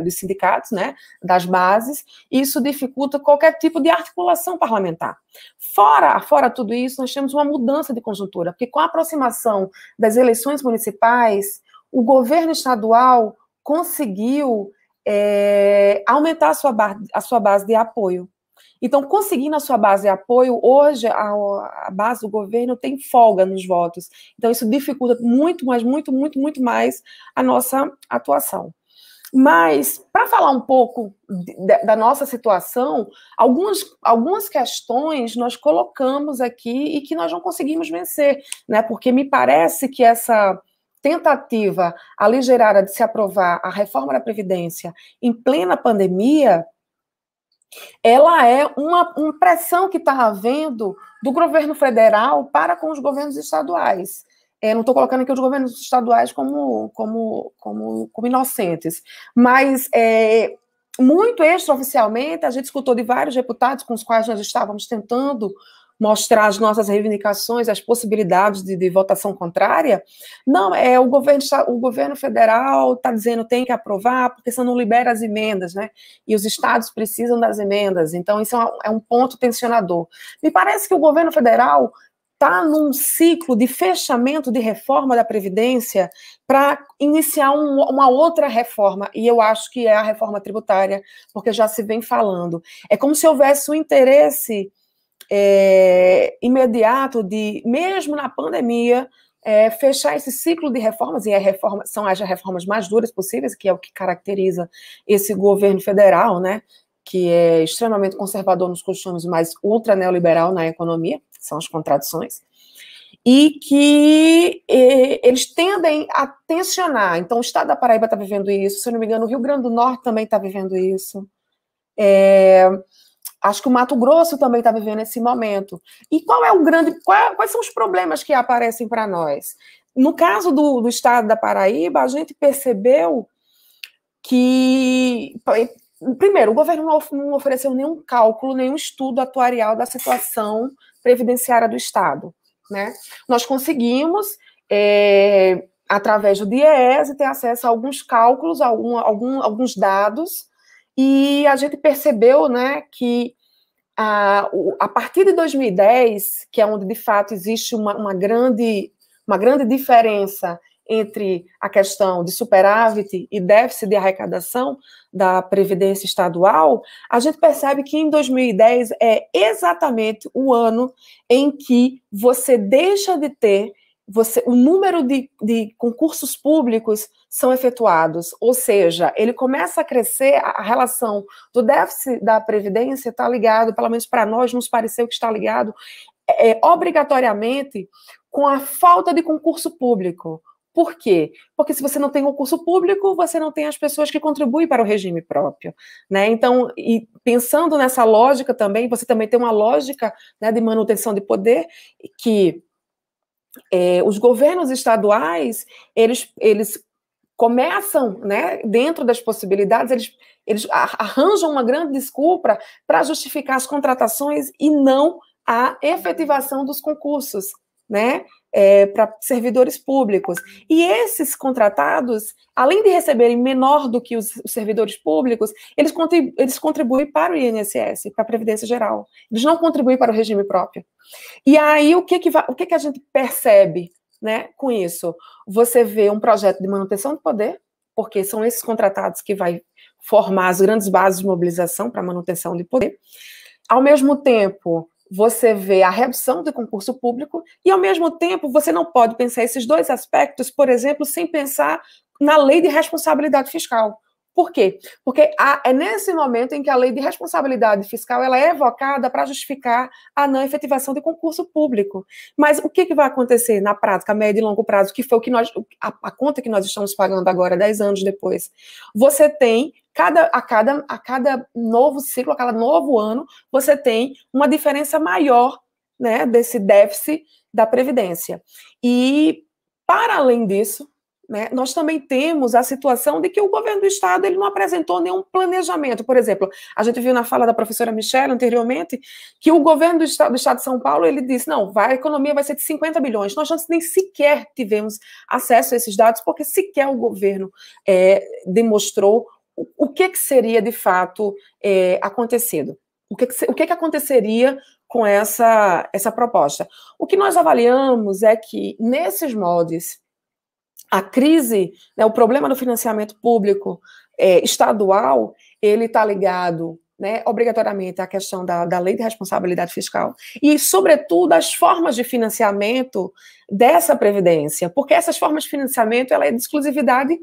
dos sindicatos, né, das bases, isso dificulta qualquer tipo de articulação parlamentar. Fora tudo isso, nós temos uma mudança de conjuntura, porque com a aproximação das eleições municipais, o governo estadual conseguiu aumentar a sua base de apoio. Então, conseguindo a sua base de apoio, hoje a base do governo tem folga nos votos. Então, isso dificulta muito, mas muito, muito, muito mais a nossa atuação. Mas, para falar um pouco da nossa situação, algumas questões nós colocamos aqui e que nós não conseguimos vencer, né? Porque me parece que essa tentativa aligerada de se aprovar a reforma da Previdência em plena pandemia, ela é uma pressão que está havendo do governo federal para com os governos estaduais. Não estou colocando aqui os governos estaduais como inocentes, mas muito extraoficialmente, a gente escutou de vários deputados com os quais nós estávamos tentando mostrar as nossas reivindicações, as possibilidades de votação contrária. Não, o governo federal está dizendo que tem que aprovar, porque senão não libera as emendas, né? E os estados precisam das emendas, então isso é um ponto tensionador. Me parece que o governo federal está num ciclo de fechamento de reforma da Previdência para iniciar uma outra reforma, e eu acho que é a reforma tributária, porque já se vem falando. É como se houvesse um interesse imediato de, mesmo na pandemia, fechar esse ciclo de reformas, e são as reformas mais duras possíveis, que é o que caracteriza esse governo federal, né, que é extremamente conservador nos costumes, mas ultra neoliberal na economia, são as contradições, e que eles tendem a tensionar. Então, o estado da Paraíba está vivendo isso, se eu não me engano, o Rio Grande do Norte também está vivendo isso. Acho que o Mato Grosso também está vivendo esse momento. E quais são os problemas que aparecem para nós? No caso do estado da Paraíba, a gente percebeu que, primeiro, o governo não ofereceu nenhum cálculo, nenhum estudo atuarial da situação previdenciária do estado, né? Nós conseguimos, através do DIEESE, ter acesso a alguns cálculos, alguns dados, e a gente percebeu, né, que a partir de 2010, que é onde de fato existe uma grande diferença entre a questão de superávit e déficit de arrecadação da Previdência Estadual, a gente percebe que em 2010 é exatamente o ano em que você deixa de ter o número de concursos públicos são efetuados, ou seja, ele começa a crescer, a relação do déficit da Previdência está ligado, pelo menos para nós, nos pareceu que está ligado obrigatoriamente com a falta de concurso público. Por quê? Porque se você não tem concurso público, você não tem as pessoas que contribuem para o regime próprio, né? Então, e pensando nessa lógica também, você também tem uma lógica, né, de manutenção de poder, que os governos estaduais, eles começam, né, dentro das possibilidades, eles arranjam uma grande desculpa para justificar as contratações e não a efetivação dos concursos, né, para servidores públicos. E esses contratados, além de receberem menor do que os servidores públicos, eles contribuem para o INSS, para a Previdência Geral. Eles não contribuem para o regime próprio. E aí, o que a gente percebe, né, com isso? Você vê um projeto de manutenção de poder, porque são esses contratados que vai formar as grandes bases de mobilização para manutenção de poder. Ao mesmo tempo, você vê a redução do concurso público e, ao mesmo tempo, você não pode pensar esses dois aspectos, por exemplo, sem pensar na lei de responsabilidade fiscal. Por quê? Porque é nesse momento em que a lei de responsabilidade fiscal ela é evocada para justificar a não efetivação de concurso público. Mas o que vai acontecer na prática, a médio e longo prazo, que foi a conta que nós estamos pagando agora, 10 anos depois? Você tem, a cada novo ciclo, a cada novo ano, você tem uma diferença maior, né, desse déficit da Previdência. E, para além disso, né, nós também temos a situação de que o governo do Estado ele não apresentou nenhum planejamento. Por exemplo, a gente viu na fala da professora Michelle anteriormente que o governo do Estado de São Paulo ele disse, não, a economia vai ser de 50 bilhões. Nós nem sequer tivemos acesso a esses dados, porque sequer o governo demonstrou o que seria de fato acontecido. O que aconteceria com essa proposta? O que nós avaliamos é que, nesses moldes, a crise, né, o problema do financiamento público estadual, ele está ligado, né, obrigatoriamente à questão da lei de responsabilidade fiscal e, sobretudo, às formas de financiamento dessa Previdência, porque essas formas de financiamento ela é de exclusividade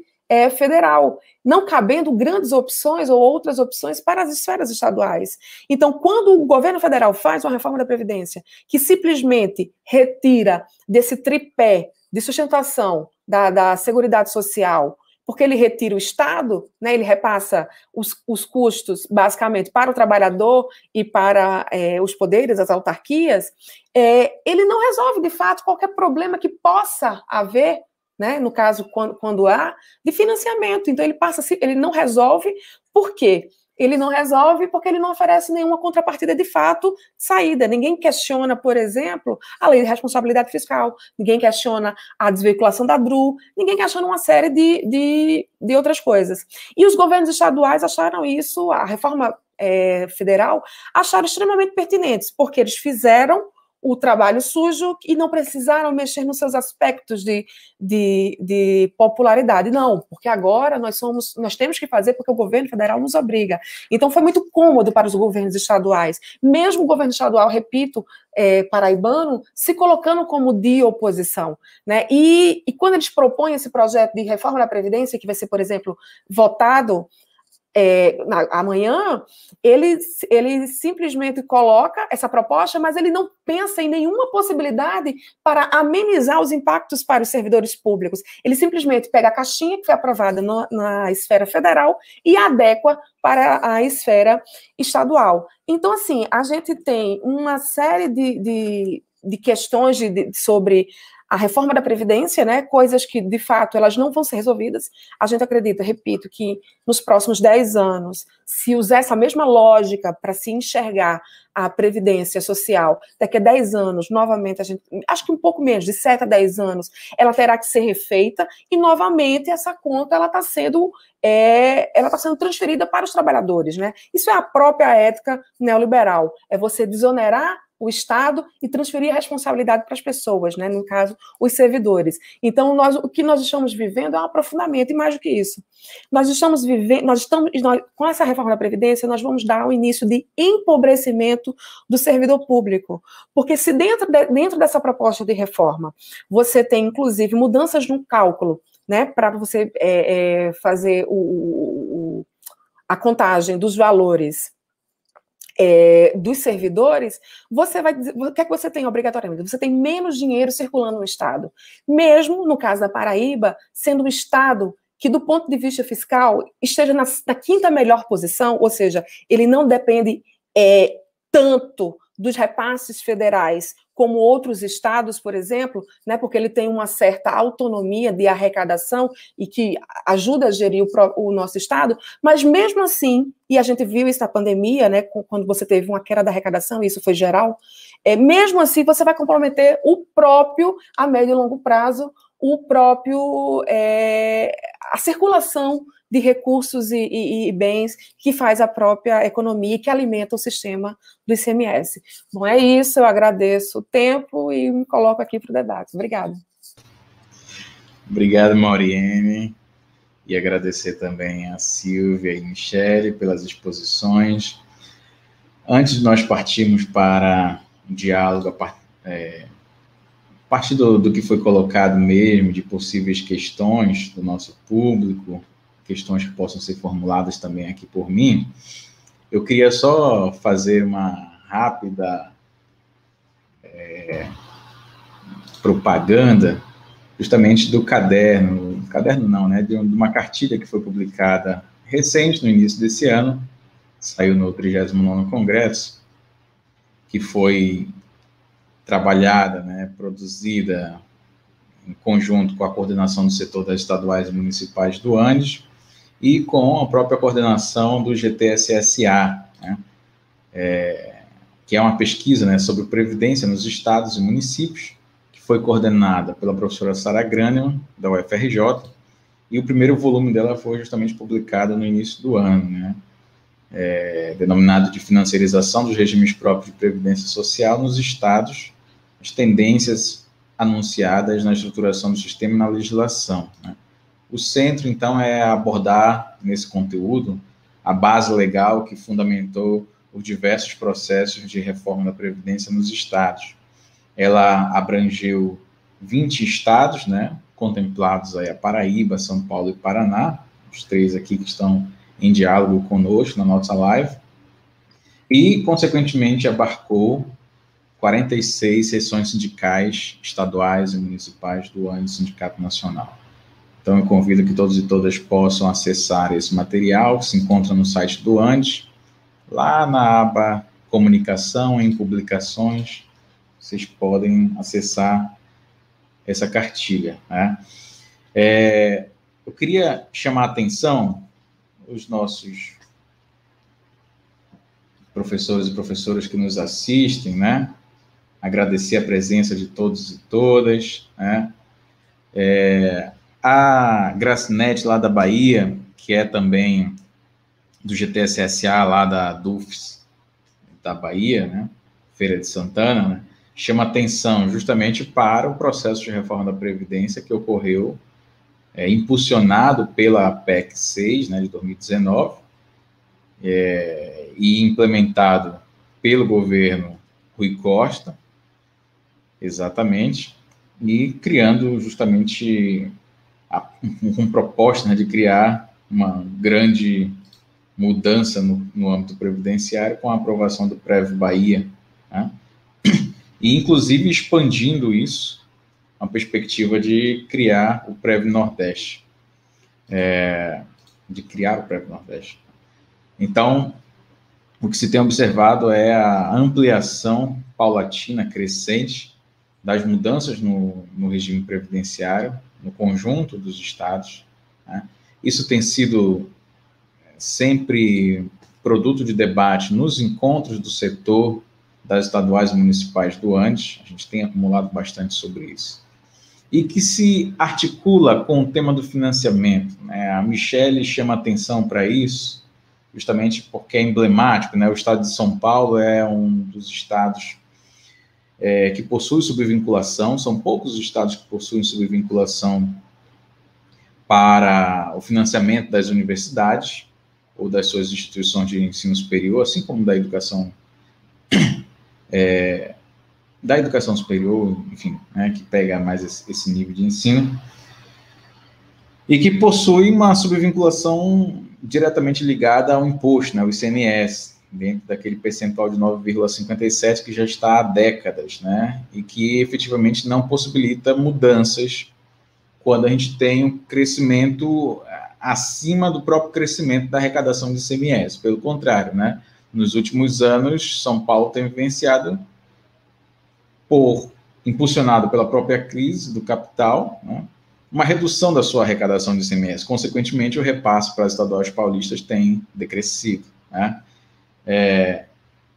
federal, não cabendo grandes opções ou outras opções para as esferas estaduais. Então, quando o governo federal faz uma reforma da Previdência que simplesmente retira desse tripé de sustentação da Seguridade Social, porque ele retira o Estado, né, ele repassa os custos, basicamente, para o trabalhador e para os poderes, as autarquias, ele não resolve, de fato, qualquer problema que possa haver, né, no caso, quando há, de financiamento. Então, ele não resolve, por quê? Ele não resolve porque ele não oferece nenhuma contrapartida de fato saída. Ninguém questiona, por exemplo, a lei de responsabilidade fiscal, ninguém questiona a desveiculação da DRU, ninguém questiona uma série de outras coisas. E os governos estaduais acharam isso, a reforma federal, acharam extremamente pertinentes, porque eles fizeram o trabalho sujo e não precisaram mexer nos seus aspectos de popularidade. Não, porque agora nós temos que fazer porque o governo federal nos obriga. Então foi muito cômodo para os governos estaduais, mesmo o governo estadual, repito, paraibano, se colocando como de oposição, né? E quando eles propõem esse projeto de reforma da Previdência, que vai ser, por exemplo, votado amanhã, ele simplesmente coloca essa proposta, mas ele não pensa em nenhuma possibilidade para amenizar os impactos para os servidores públicos. Ele simplesmente pega a caixinha que foi aprovada na esfera federal e adequa para a esfera estadual. Então, assim, a gente tem uma série de questões sobre a reforma da Previdência, né, coisas que, de fato, elas não vão ser resolvidas. A gente acredita, repito, que nos próximos 10 anos, se usar essa mesma lógica para se enxergar a Previdência Social, daqui a 10 anos, novamente, acho que um pouco menos, de 7 a 10 anos, ela terá que ser refeita e, novamente, essa conta ela está sendo transferida para os trabalhadores, né? Isso é a própria ética neoliberal, é você desonerar o Estado e transferir a responsabilidade para as pessoas, né? No caso, os servidores. Então, o que nós estamos vivendo é um aprofundamento, e mais do que isso. Com essa reforma da Previdência, nós vamos dar o início de empobrecimento do servidor público, porque se dentro dessa proposta de reforma, você tem, inclusive, mudanças no cálculo, né, para você fazer a contagem dos valores dos servidores, você vai dizer, o que é que você tem obrigatoriamente? Você tem menos dinheiro circulando no Estado. Mesmo, no caso da Paraíba, sendo um Estado que, do ponto de vista fiscal, esteja na quinta melhor posição, ou seja, ele não depende tanto dos repasses federais como outros estados, por exemplo, né, porque ele tem uma certa autonomia de arrecadação e que ajuda a gerir o nosso estado, mas mesmo assim, e a gente viu isso na pandemia, né, quando você teve uma queda da arrecadação, e isso foi geral, mesmo assim você vai comprometer a médio e longo prazo, a circulação de recursos e bens que faz a própria economia e que alimenta o sistema do ICMS. Bom, é isso, eu agradeço o tempo e me coloco aqui para o debate. Obrigada. Obrigado, Mauriene, e agradecer também a Silvia e Michele pelas exposições. Antes de nós partirmos para o diálogo, a partir do que foi colocado mesmo, de possíveis questões do nosso público, questões que possam ser formuladas também aqui por mim, eu queria só fazer uma rápida propaganda justamente do caderno não, né, de uma cartilha que foi publicada recente, no início desse ano, saiu no 39º Congresso, que foi trabalhada, né, produzida em conjunto com a coordenação do setor das estaduais e municipais do Andes, e com a própria coordenação do GTSSA, né, que é uma pesquisa, né, sobre previdência nos estados e municípios, que foi coordenada pela professora Sara Graneman, da UFRJ, e o primeiro volume dela foi justamente publicado no início do ano, né, denominado de financiarização dos regimes próprios de previdência social nos estados, as tendências anunciadas na estruturação do sistema e na legislação, né. O centro, então, é abordar, nesse conteúdo, a base legal que fundamentou os diversos processos de reforma da Previdência nos estados. Ela abrangeu 20 estados, né, contemplados aí a Paraíba, São Paulo e Paraná, os 3 aqui que estão em diálogo conosco na nossa live, e, consequentemente, abarcou 46 seções sindicais estaduais e municipais do Andes Sindicato Nacional. Então, eu convido que todos e todas possam acessar esse material, que se encontra no site do Andes, lá na aba Comunicação em Publicações, vocês podem acessar essa cartilha, né? Eu queria chamar a atenção os nossos professores e professoras que nos assistem, né? Agradecer a presença de todos e todas, né? A Gracinete, lá da Bahia, que é também do GTSSA, lá da DUFS da Bahia, né? Feira de Santana, né? Chama atenção justamente para o processo de reforma da Previdência que ocorreu, impulsionado pela PEC 6, né, de 2019, e implementado pelo governo Rui Costa, exatamente, e criando justamente uma proposta, né, de criar uma grande mudança no âmbito previdenciário com a aprovação do Prev Bahia, né? E inclusive expandindo isso, a perspectiva de criar o Prev Nordeste, Então, o que se tem observado é a ampliação paulatina, crescente, das mudanças no regime previdenciário, no conjunto dos estados, né? Isso tem sido sempre produto de debate nos encontros do setor das estaduais e municipais do Andes, a gente tem acumulado bastante sobre isso. E que se articula com o tema do financiamento, né? A Michele chama atenção para isso, justamente porque é emblemático, né? O estado de São Paulo é um dos estados que possui subvinculação, são poucos os estados que possuem subvinculação para o financiamento das universidades ou das suas instituições de ensino superior, assim como da educação superior, enfim, né, que pega mais esse nível de ensino, e que possui uma subvinculação diretamente ligada ao imposto, né, o ICMS, dentro daquele percentual de 9,57 que já está há décadas, né, e que efetivamente não possibilita mudanças quando a gente tem um crescimento acima do próprio crescimento da arrecadação de ICMS. Pelo contrário, né, nos últimos anos, São Paulo tem vivenciado, impulsionado pela própria crise do capital, né, uma redução da sua arrecadação de ICMS. Consequentemente, o repasse para as estaduais paulistas tem decrescido, né?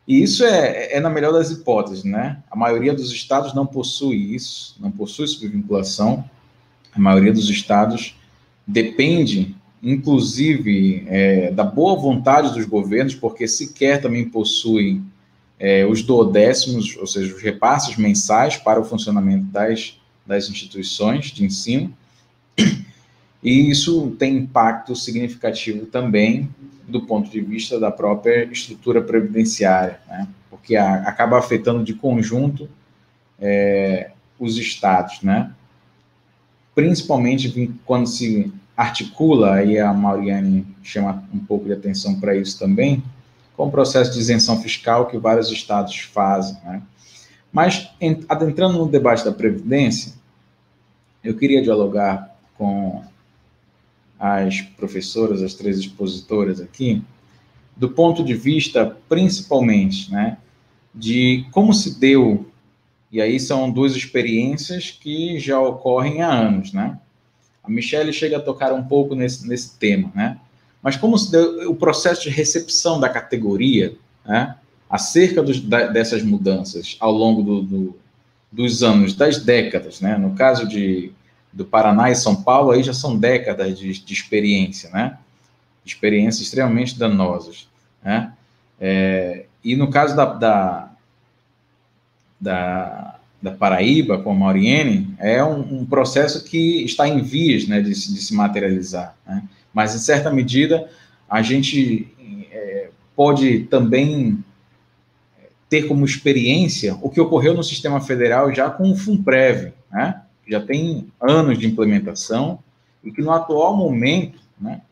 E isso é na melhor das hipóteses, né? A maioria dos estados não possui isso, não possui subvinculação. A maioria dos estados depende, inclusive, da boa vontade dos governos, porque sequer também possuem os duodécimos, ou seja, os repasses mensais para o funcionamento das instituições de ensino. E isso tem impacto significativo também do ponto de vista da própria estrutura previdenciária, né? Porque acaba afetando de conjunto os estados, né? Principalmente quando se articula, e a Mauriane chama um pouco de atenção para isso também, com o processo de isenção fiscal que vários estados fazem, né? Mas, adentrando no debate da Previdência, eu queria dialogar com as professoras, as três expositoras aqui, do ponto de vista, principalmente, né, de como se deu, e aí são duas experiências que já ocorrem há anos, né? A Michele chega a tocar um pouco nesse tema, né? Mas como se deu o processo de recepção da categoria, né, acerca dessas mudanças ao longo dos anos, das décadas, né? No caso do Paraná e São Paulo, aí já são décadas de experiência, né? Experiências extremamente danosas, né? E no caso da Paraíba, com a Mauriene, é um processo que está em vias, né, de se materializar, né? Mas, em certa medida, a gente pode também ter como experiência o que ocorreu no sistema federal já com o FUNPREV, né? Já tem anos de implementação e que no atual momento, né,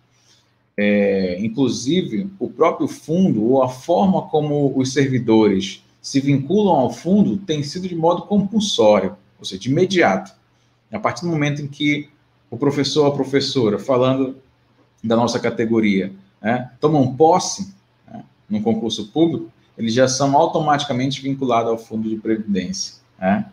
inclusive o próprio fundo ou a forma como os servidores se vinculam ao fundo tem sido de modo compulsório, ou seja, de imediato. A partir do momento em que o professor ou a professora, falando da nossa categoria, né, tomam posse, né, no concurso público, eles já são automaticamente vinculados ao fundo de previdência, né?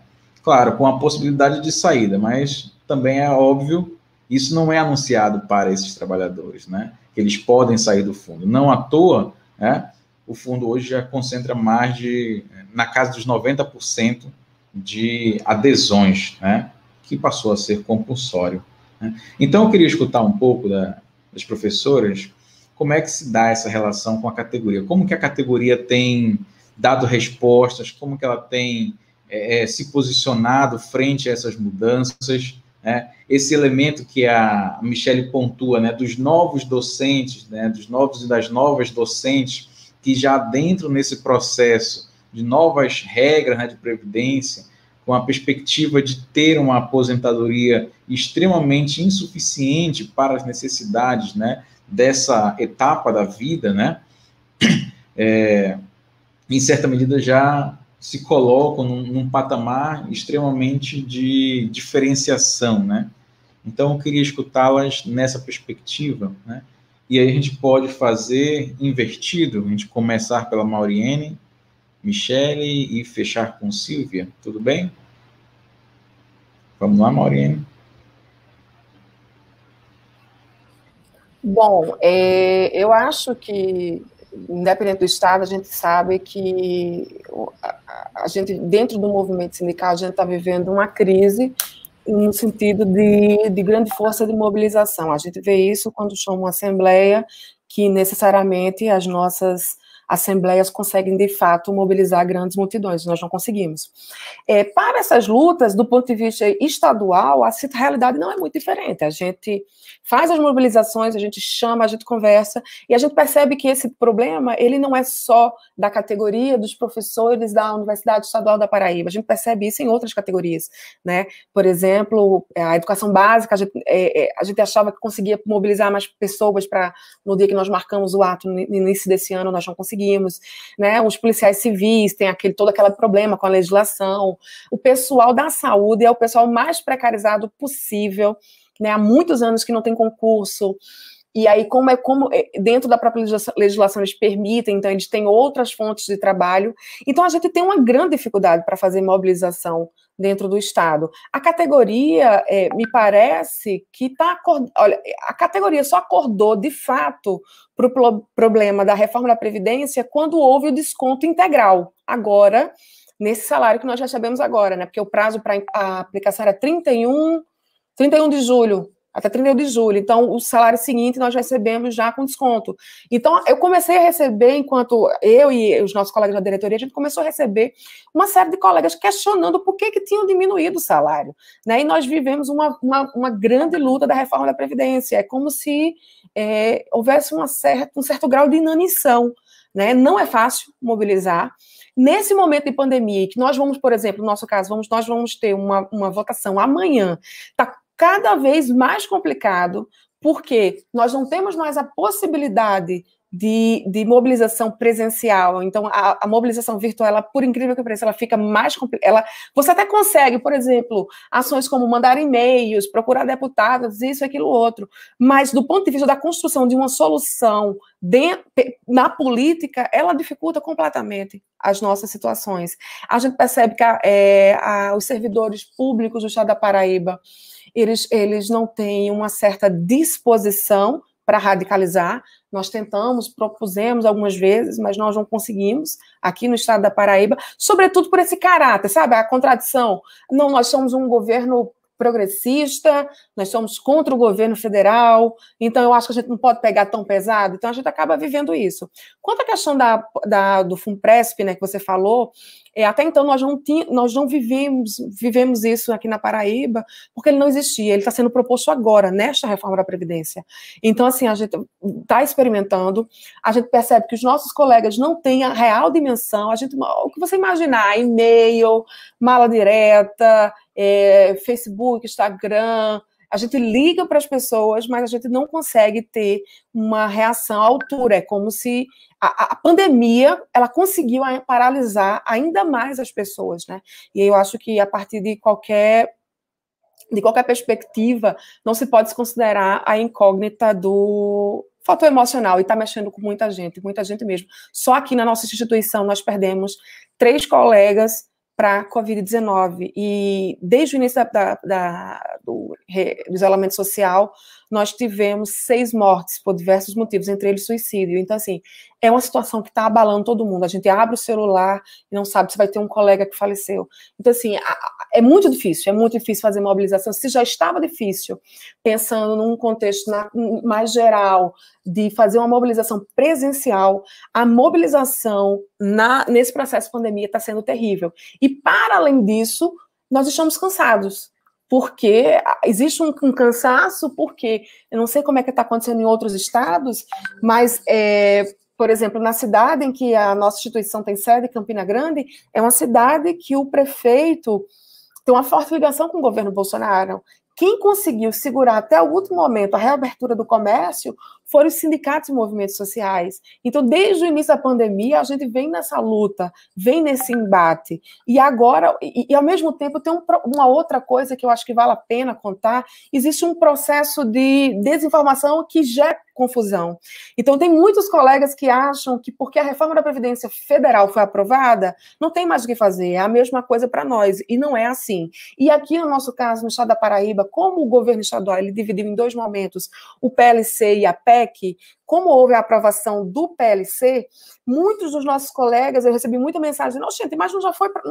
Claro, com a possibilidade de saída, mas também é óbvio, isso não é anunciado para esses trabalhadores, né? Que eles podem sair do fundo. Não à toa, né, o fundo hoje já concentra mais de, na casa dos 90% de adesões, né, que passou a ser compulsório, né? Então, eu queria escutar um pouco das professoras, como é que se dá essa relação com a categoria, como que a categoria tem dado respostas, como que ela tem se posicionado frente a essas mudanças, né? Esse elemento que a Michele pontua, né, dos novos docentes, né, dos novos e das novas docentes, que já adentram nesse processo de novas regras, né, de previdência, com a perspectiva de ter uma aposentadoria extremamente insuficiente para as necessidades, né, dessa etapa da vida, né, em certa medida já se colocam num patamar extremamente de diferenciação, né? Então, eu queria escutá-las nessa perspectiva, né? E aí a gente pode fazer invertido, a gente começar pela Mauriene, Michele e fechar com Silvia, tudo bem? Vamos lá, Mauriene. Bom, eu acho que, independente do Estado, a gente sabe que a gente, dentro do movimento sindical, a gente está vivendo uma crise no sentido de grande força de mobilização. A gente vê isso quando chama uma assembleia, que necessariamente as nossas assembleias conseguem, de fato, mobilizar grandes multidões, nós não conseguimos. Para essas lutas, do ponto de vista estadual, a realidade não é muito diferente. A gente faz as mobilizações, a gente chama, a gente conversa, e a gente percebe que esse problema, ele não é só da categoria dos professores da Universidade Estadual da Paraíba, a gente percebe isso em outras categorias, né? Por exemplo, a educação básica, a gente achava que conseguia mobilizar mais pessoas para, no dia que nós marcamos o ato, no início desse ano, nós não conseguimos, né? Os policiais civis têm todo aquele problema com a legislação, o pessoal da saúde é o pessoal mais precarizado possível, né? Há muitos anos que não tem concurso, e aí como dentro da própria legislação eles permitem, então eles têm outras fontes de trabalho, então a gente tem uma grande dificuldade para fazer mobilização dentro do Estado. A categoria, me parece que olha, a categoria só acordou de fato para o problema da reforma da Previdência quando houve o desconto integral, agora, nesse salário que nós recebemos agora, né? Porque o prazo para a aplicação era 31 de julho, até 31 de julho. Então, o salário seguinte nós recebemos já com desconto. Então, eu comecei a receber, enquanto eu e os nossos colegas da diretoria, a gente começou a receber uma série de colegas questionando por que tinham diminuído o salário, né? E nós vivemos uma grande luta da reforma da Previdência. É como se houvesse um certo grau de inanição, né? Não é fácil mobilizar. Nesse momento de pandemia, que nós vamos, por exemplo, no nosso caso, nós vamos ter uma votação amanhã, está cada vez mais complicado, porque nós não temos mais a possibilidade de mobilização presencial. Então, a mobilização virtual, ela, por incrível que pareça, ela fica mais complicada. Você até consegue, por exemplo, ações como mandar e-mails, procurar deputados, isso, aquilo, outro, mas do ponto de vista da construção de uma solução na política, ela dificulta completamente as nossas situações. A gente percebe que os servidores públicos do Estado da Paraíba, eles não têm uma certa disposição para radicalizar. Nós propusemos algumas vezes, mas nós não conseguimos aqui no Estado da Paraíba, sobretudo por esse caráter, sabe? A contradição. Não, nós somos um governo progressista, nós somos contra o governo federal, então eu acho que a gente não pode pegar tão pesado, então a gente acaba vivendo isso. Quanto à questão do FUNPRESP, né, que você falou, até então nós não vivemos isso aqui na Paraíba, porque ele não existia, ele está sendo proposto agora, nesta reforma da Previdência. Então, assim, a gente está experimentando, a gente percebe que os nossos colegas não têm a real dimensão, o que você imaginar, e-mail, mala direta, Facebook, Instagram, a gente liga para as pessoas, mas a gente não consegue ter uma reação à altura. É como se a pandemia, ela conseguiu paralisar ainda mais as pessoas, né? E eu acho que a partir de qualquer de qualquer perspectiva, não se pode desconsiderar a incógnita do fator emocional, e está mexendo com muita gente mesmo. Só aqui na nossa instituição nós perdemos 3 colegas para a Covid-19, e desde o início do isolamento social, nós tivemos 6 mortes por diversos motivos, entre eles suicídio. Então, assim, é uma situação que está abalando todo mundo. A gente abre o celular e não sabe se vai ter um colega que faleceu. Então, assim, é muito difícil fazer mobilização. Se já estava difícil, pensando num contexto mais geral, de fazer uma mobilização presencial, a mobilização nesse processo de pandemia está sendo terrível. E, para além disso, nós estamos cansados. Porque existe um cansaço, porque eu não sei como é que está acontecendo em outros estados, mas, por exemplo, na cidade em que a nossa instituição tem sede, Campina Grande, é uma cidade que o prefeito tem uma forte ligação com o governo Bolsonaro. Quem conseguiu segurar até o último momento a reabertura do comércio foram os sindicatos e movimentos sociais. Então, desde o início da pandemia, a gente vem nessa luta, vem nesse embate. E agora, e ao mesmo tempo, tem uma outra coisa que eu acho que vale a pena contar, existe um processo de desinformação que gera confusão. Então, tem muitos colegas que acham que porque a reforma da Previdência Federal foi aprovada, não tem mais o que fazer, é a mesma coisa para nós, e não é assim. E aqui, no nosso caso, no estado da Paraíba, como o governo estadual ele dividiu em 2 momentos, o PLC e a PEC, como houve a aprovação do PLC, muitos dos nossos colegas, eu recebi muita mensagem, não, gente, mas não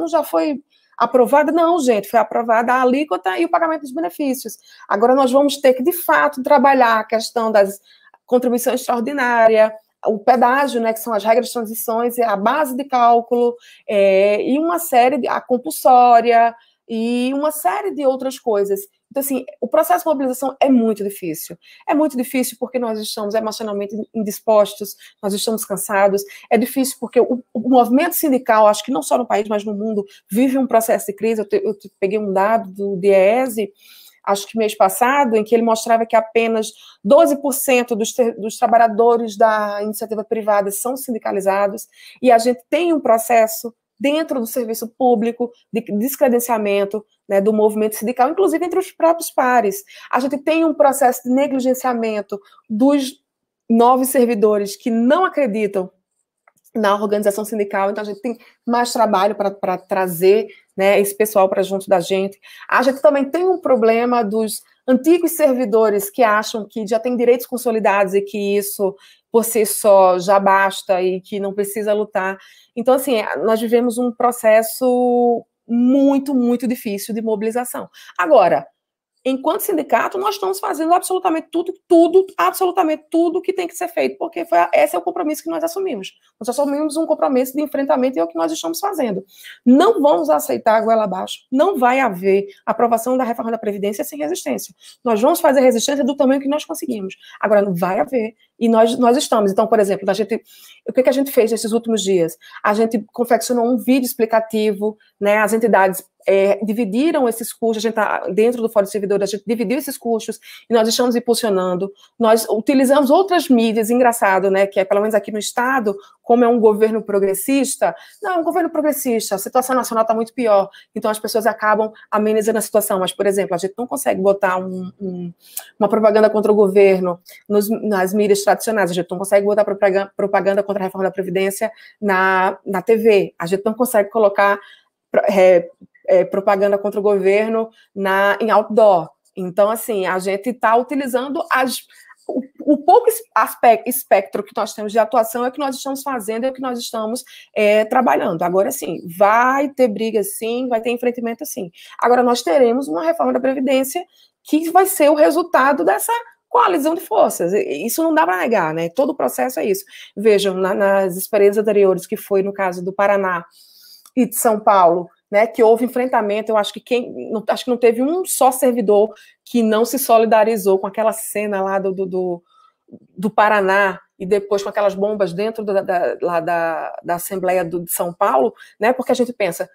já foi aprovada? Não, gente, foi aprovada a alíquota e o pagamento dos benefícios. Agora nós vamos ter que, de fato, trabalhar a questão das contribuição extraordinária, o pedágio, né, que são as regras de transições, a base de cálculo, e uma série a compulsória, e uma série de outras coisas. Então, assim, o processo de mobilização é muito difícil. É muito difícil porque nós estamos emocionalmente indispostos, nós estamos cansados. É difícil porque o movimento sindical, acho que não só no país, mas no mundo, vive um processo de crise. Eu peguei um dado do DIEESE, acho que mês passado, em que ele mostrava que apenas 12% dos trabalhadores da iniciativa privada são sindicalizados, e a gente tem um processo dentro do serviço público de descredenciamento, né, do movimento sindical, inclusive entre os próprios pares. A gente tem um processo de negligenciamento dos novos servidores que não acreditam na organização sindical, então a gente tem mais trabalho para trazer, né, esse pessoal para junto da gente. A gente também tem um problema dos antigos servidores que acham que já tem direitos consolidados e que isso, por si só, já basta e que não precisa lutar. Então, assim, nós vivemos um processo muito, muito difícil de mobilização. Agora, enquanto sindicato, nós estamos fazendo absolutamente absolutamente tudo que tem que ser feito, porque esse é o compromisso que nós assumimos. Nós assumimos um compromisso de enfrentamento e é o que nós estamos fazendo. Não vamos aceitar a goela abaixo, não vai haver aprovação da reforma da Previdência sem resistência. Nós vamos fazer resistência do tamanho que nós conseguimos. Agora, não vai haver, e nós estamos. Então, por exemplo, o que a gente fez nesses últimos dias? A gente confeccionou um vídeo explicativo, né, as entidades dividiram esses custos, a gente está dentro do Fórum de Servidores, a gente dividiu esses custos e nós estamos impulsionando. Nós utilizamos outras mídias, engraçado, né, que é, pelo menos aqui no Estado, como é um governo progressista, não, é um governo progressista, a situação nacional está muito pior, então as pessoas acabam amenizando a situação, mas, por exemplo, a gente não consegue botar uma propaganda contra o governo nas mídias tradicionais, a gente não consegue botar propaganda contra a reforma da Previdência na TV, a gente não consegue colocar propaganda contra o governo em outdoor. Então, assim, a gente está utilizando o pouco espectro que nós temos de atuação é o que nós estamos fazendo, é o que nós estamos trabalhando. Agora, sim, vai ter briga, sim, vai ter enfrentamento, sim. Agora, nós teremos uma reforma da Previdência que vai ser o resultado dessa coalizão de forças. Isso não dá para negar, né? Todo o processo é isso. Vejam, nas experiências anteriores, que foi no caso do Paraná e de São Paulo, né, que houve enfrentamento, eu acho que não teve um só servidor que não se solidarizou com aquela cena lá do Paraná e depois com aquelas bombas dentro da Assembleia de São Paulo, né, porque a gente pensa,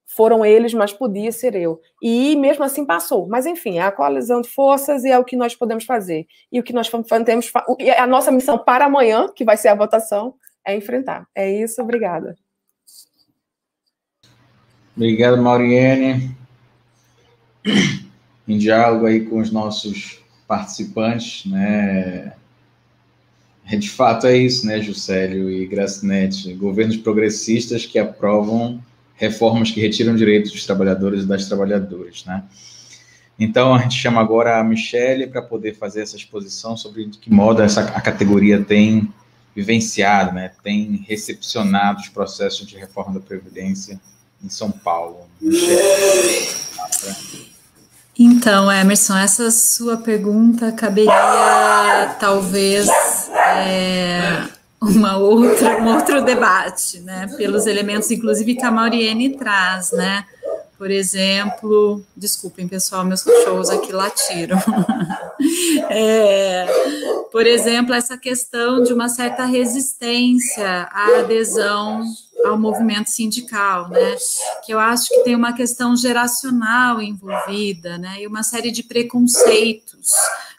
foram eles, mas podia ser eu. E mesmo assim passou. Mas, enfim, é a coalizão de forças e é o que nós podemos fazer. E o que nós temos, a nossa missão para amanhã, que vai ser a votação, é enfrentar. É isso, obrigada. Obrigado, Mauriane. em diálogo aí com os nossos participantes, né? De fato é isso, né, Juscelio e Gracinete, governos progressistas que aprovam reformas que retiram direitos dos trabalhadores e das trabalhadoras, né? Então, a gente chama agora a Michele para poder fazer essa exposição sobre de que modo a categoria tem vivenciado, né, tem recepcionado os processos de reforma da Previdência em São Paulo. Michele. Então, Emerson, essa sua pergunta caberia, talvez, um outro debate, né, pelos elementos, inclusive, que a Mauriene traz, né. Por exemplo, desculpem, pessoal, meus cachorros aqui latiram. Por exemplo, essa questão de uma certa resistência à adesão ao movimento sindical, né? Que eu acho que tem uma questão geracional envolvida, né? E uma série de preconceitos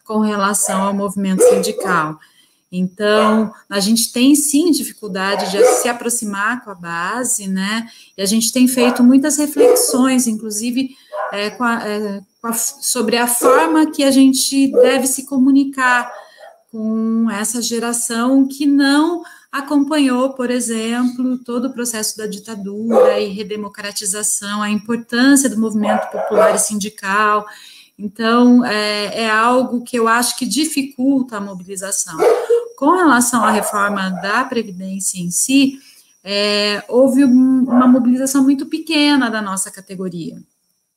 com relação ao movimento sindical. Então, a gente tem, sim, dificuldade de se aproximar com a base, né, e a gente tem feito muitas reflexões, inclusive, sobre a forma que a gente deve se comunicar com essa geração que não acompanhou, por exemplo, todo o processo da ditadura e redemocratização, a importância do movimento popular e sindical. Então, é algo que eu acho que dificulta a mobilização. Com relação à reforma da Previdência em si, houve uma mobilização muito pequena da nossa categoria.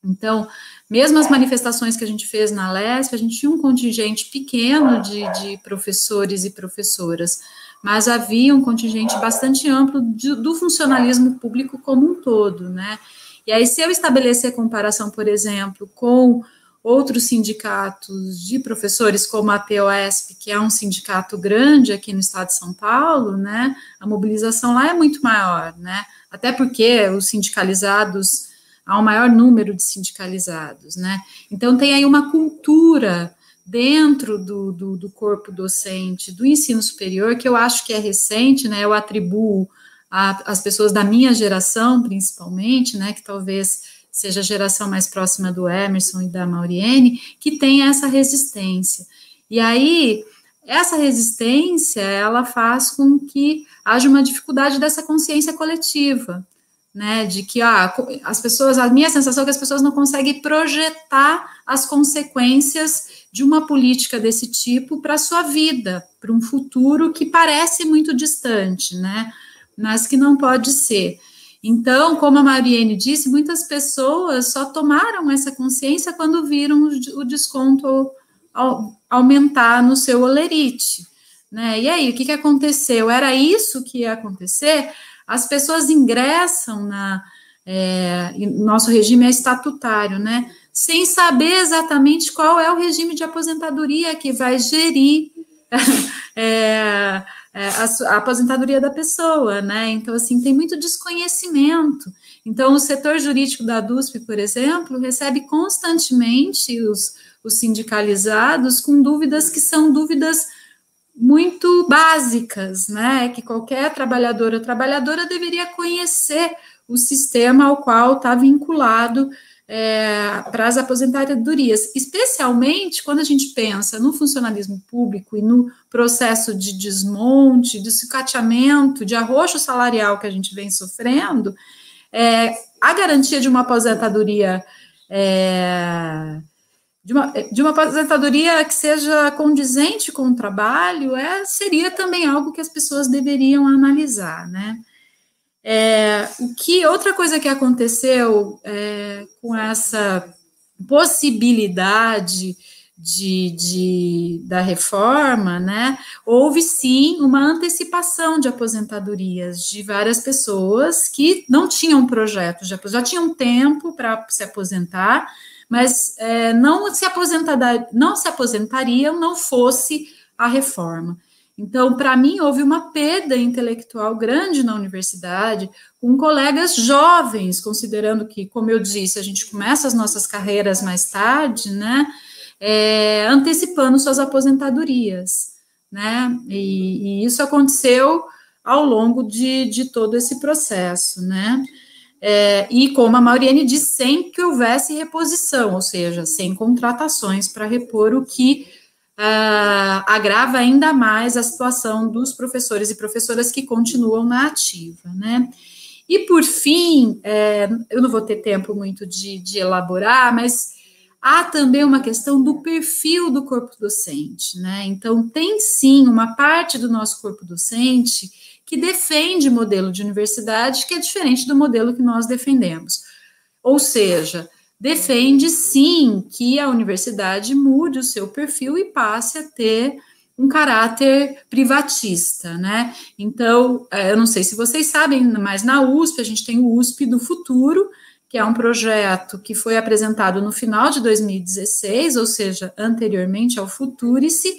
Então, mesmo as manifestações que a gente fez na Lesp, a gente tinha um contingente pequeno de professores e professoras, mas havia um contingente bastante amplo do funcionalismo público como um todo, né? E aí, se eu estabelecer comparação, por exemplo, com outros sindicatos de professores, como a POSP, que é um sindicato grande aqui no estado de São Paulo, né, a mobilização lá é muito maior, né, até porque os sindicalizados, há um maior número de sindicalizados, né, então tem aí uma cultura dentro do corpo docente do ensino superior, que eu acho que é recente, né, eu atribuo às pessoas da minha geração, principalmente, né, que talvez seja a geração mais próxima do Emerson e da Mauriene, que tem essa resistência. E aí, essa resistência, ela faz com que haja uma dificuldade dessa consciência coletiva, né, de que as pessoas, a minha sensação é que as pessoas não conseguem projetar as consequências de uma política desse tipo para a sua vida, para um futuro que parece muito distante, né, mas que não pode ser. Então, como a Mauriene disse, muitas pessoas só tomaram essa consciência quando viram o desconto aumentar no seu olerite, né? E aí, o que aconteceu? Era isso que ia acontecer? As pessoas ingressam nosso regime é estatutário, né? Sem saber exatamente qual é o regime de aposentadoria que vai gerir a aposentadoria da pessoa, né? Então, assim, tem muito desconhecimento. Então, o setor jurídico da DUSP, por exemplo, recebe constantemente os sindicalizados com dúvidas que são dúvidas muito básicas, né? Que qualquer trabalhador ou trabalhadora deveria conhecer o sistema ao qual está vinculado para as aposentadorias, especialmente quando a gente pensa no funcionalismo público e no processo de desmonte, de sucateamento, de arroxo salarial que a gente vem sofrendo, a garantia de uma aposentadoria, de uma aposentadoria que seja condizente com o trabalho, seria também algo que as pessoas deveriam analisar, né? Outra coisa que aconteceu com essa possibilidade da reforma, né, houve sim uma antecipação de aposentadorias de várias pessoas que não tinham projeto, já tinham tempo para se aposentar, mas não se aposentariam não fosse a reforma. Então, para mim, houve uma perda intelectual grande na universidade, com colegas jovens, considerando que, como eu disse, a gente começa as nossas carreiras mais tarde, né, antecipando suas aposentadorias, né, e isso aconteceu ao longo de todo esse processo, né. e como a Mauriane disse, sem que houvesse reposição, ou seja, sem contratações para repor, o que agrava ainda mais a situação dos professores e professoras que continuam na ativa, né? E, por fim, eu não vou ter tempo muito de elaborar, mas há também uma questão do perfil do corpo docente, né? Então, tem sim uma parte do nosso corpo docente que defende modelo de universidade que é diferente do modelo que nós defendemos. Ou seja, defende sim que a universidade mude o seu perfil e passe a ter um caráter privatista, né? Então, eu não sei se vocês sabem, mas na USP a gente tem o USP do Futuro, que é um projeto que foi apresentado no final de 2016, ou seja, anteriormente ao Futurice,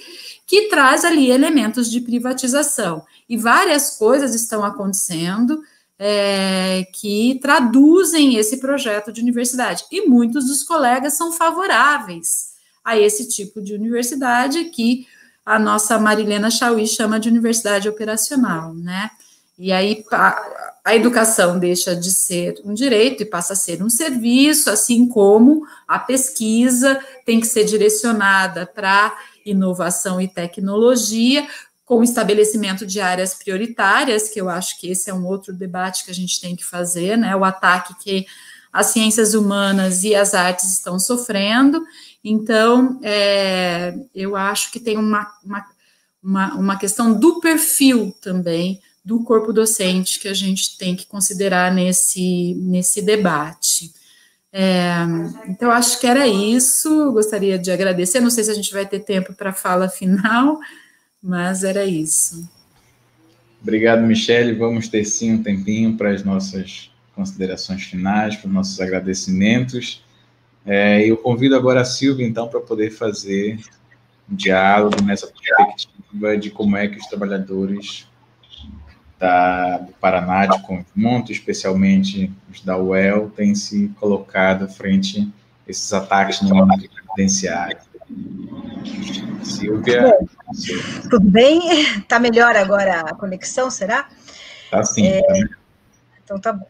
que traz ali elementos de privatização. E várias coisas estão acontecendo que traduzem esse projeto de universidade. E muitos dos colegas são favoráveis a esse tipo de universidade que a nossa Marilena Chauí chama de universidade operacional, né? E aí a educação deixa de ser um direito e passa a ser um serviço, assim como a pesquisa tem que ser direcionada para inovação e tecnologia, com o estabelecimento de áreas prioritárias, que eu acho que esse é um outro debate que a gente tem que fazer, né? O ataque que as ciências humanas e as artes estão sofrendo. Então, eu acho que tem uma questão do perfil também do corpo docente que a gente tem que considerar nesse debate. Então, acho que era isso, gostaria de agradecer, não sei se a gente vai ter tempo para a fala final, mas era isso. Obrigado, Michele, vamos ter sim um tempinho para as nossas considerações finais, para os nossos agradecimentos. Eu convido agora a Silvia, então, para poder fazer um diálogo nessa perspectiva de como é que os trabalhadores do Paraná de conjunto, especialmente os da UEL, têm se colocado frente a esses ataques no âmbito previdenciário. Silvia? Tudo bem? Está melhor agora a conexão, será? Está sim. Tá melhor. Então tá bom.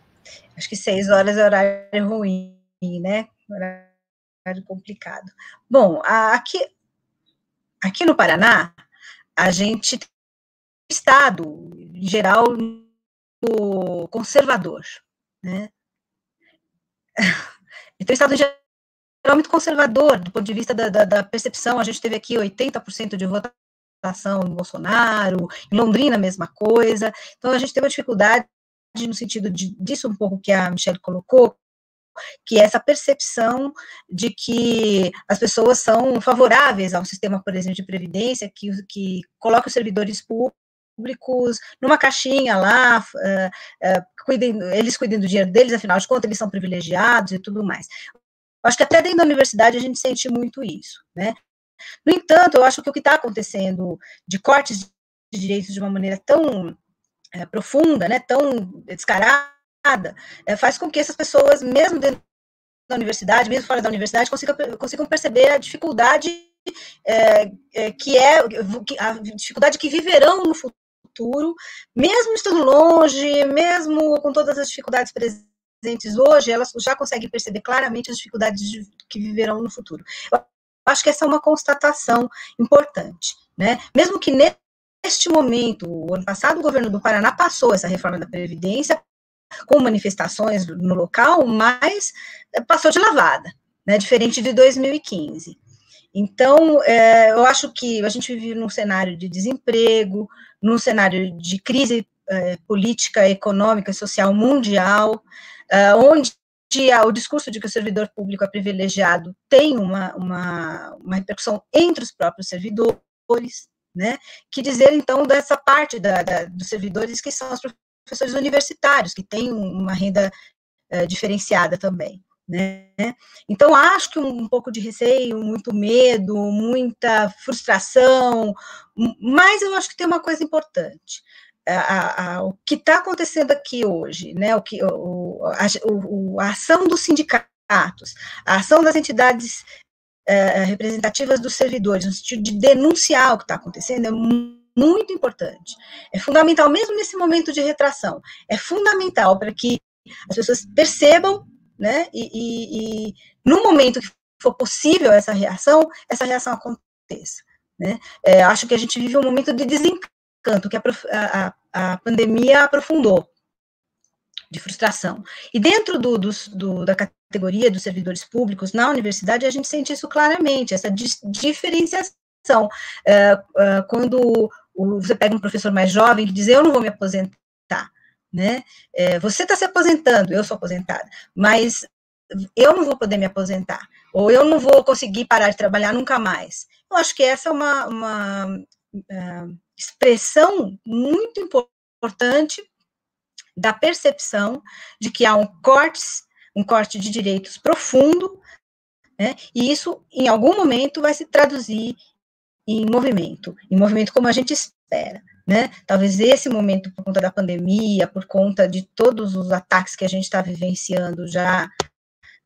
Acho que 6 horas é horário ruim, né? Horário complicado. Bom, aqui no Paraná, a gente tem um estado, em geral, conservador, né? Então, o estado, em geral, é muito conservador, do ponto de vista da percepção. A gente teve aqui 80% de votação em Bolsonaro, em Londrina, a mesma coisa. Então, a gente tem uma dificuldade no sentido disso um pouco que a Michele colocou, que é essa percepção de que as pessoas são favoráveis ao sistema, por exemplo, de previdência, que coloca os servidores públicos numa caixinha lá, eles cuidem do dinheiro deles, afinal de contas, eles são privilegiados e tudo mais. Acho que até dentro da universidade a gente sente muito isso, né? No entanto, eu acho que o que está acontecendo de cortes de direitos de uma maneira tão profunda, né, tão descarada, faz com que essas pessoas, mesmo dentro da universidade, mesmo fora da universidade, consigam perceber a dificuldade a dificuldade que viverão no futuro, mesmo estando longe, mesmo com todas as dificuldades presentes hoje, elas já conseguem perceber claramente as dificuldades que viverão no futuro. Eu acho que essa é uma constatação importante, né? Mesmo que neste momento, o ano passado, o governo do Paraná passou essa reforma da Previdência com manifestações no local, mas passou de lavada, né, diferente de 2015. Então, eu acho que a gente vive num cenário de desemprego, num cenário de crise política, econômica e social mundial, onde o discurso de que o servidor público é privilegiado tem uma repercussão entre os próprios servidores, né, que dizer, então, dessa parte dos servidores que são os professores universitários, que têm uma renda diferenciada também, né? Então, acho que um pouco de receio, muito medo, muita frustração, mas eu acho que tem uma coisa importante. O que está acontecendo aqui hoje, né? A ação dos sindicatos, a ação das entidades representativas dos servidores, no sentido de denunciar o que está acontecendo, é muito importante. É fundamental, mesmo nesse momento de retração, é fundamental para que as pessoas percebam, né, e no momento que for possível essa reação aconteça, né. Acho que a gente vive um momento de desencanto, que a pandemia aprofundou, de frustração. E dentro da categoria dos servidores públicos, na universidade, a gente sente isso claramente, essa diferenciação. Quando você pega um professor mais jovem que diz, eu não vou me aposentar, né? Você está se aposentando, eu sou aposentada, mas eu não vou poder me aposentar, ou eu não vou conseguir parar de trabalhar nunca mais. Eu acho que essa é uma expressão muito importante da percepção de que há um corte de direitos profundo, né, e isso, em algum momento, vai se traduzir em movimento como a gente espera, né? Talvez esse momento, por conta da pandemia, por conta de todos os ataques que a gente está vivenciando já,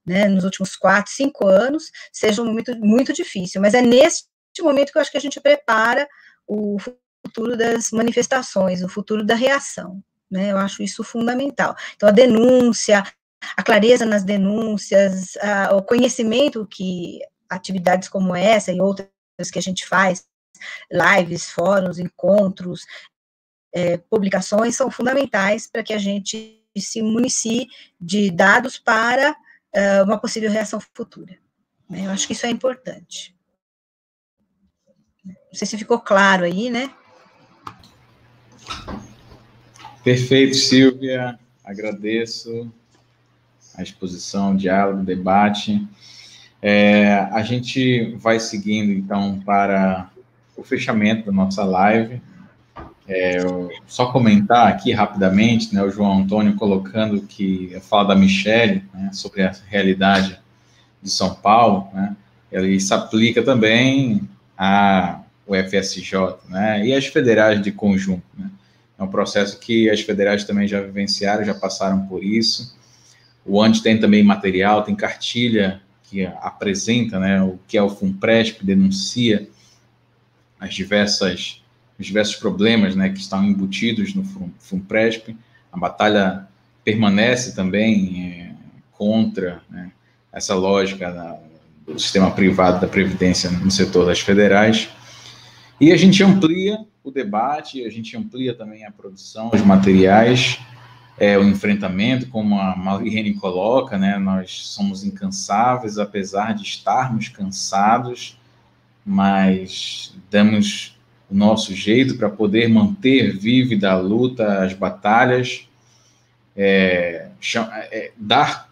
né, nos últimos 4, 5 anos, seja um momento muito difícil, mas é nesse momento que eu acho que a gente prepara o futuro das manifestações, o futuro da reação, né? Eu acho isso fundamental. Então, a denúncia, a clareza nas denúncias, o conhecimento que atividades como essa e outras que a gente faz, lives, fóruns, encontros, publicações, são fundamentais para que a gente se municie de dados para uma possível reação futura. Né? Eu acho que isso é importante. Não sei se ficou claro aí, né? Perfeito, Silvia. Agradeço a exposição, o diálogo, o debate. A gente vai seguindo, então, para o fechamento da nossa live. Só comentar aqui rapidamente, né, o João Antônio colocando que a fala da Michele, né, sobre a realidade de São Paulo, né, ele se aplica também ao FSJ, né, e às federais de conjunto, né. É um processo que as federais também já vivenciaram, já passaram por isso. O ANDES tem também material, tem cartilha que apresenta, né, o que é o FUNPRESP, denuncia os diversos problemas, né, que estão embutidos no FUNPRESP. A batalha permanece também contra, né, essa lógica do sistema privado da Previdência no setor das federais. E a gente amplia o debate, a gente amplia também a produção, os materiais, o enfrentamento, como a Maurine coloca, né, nós somos incansáveis, apesar de estarmos cansados, mas damos o nosso jeito para poder manter viva a luta, as batalhas, dar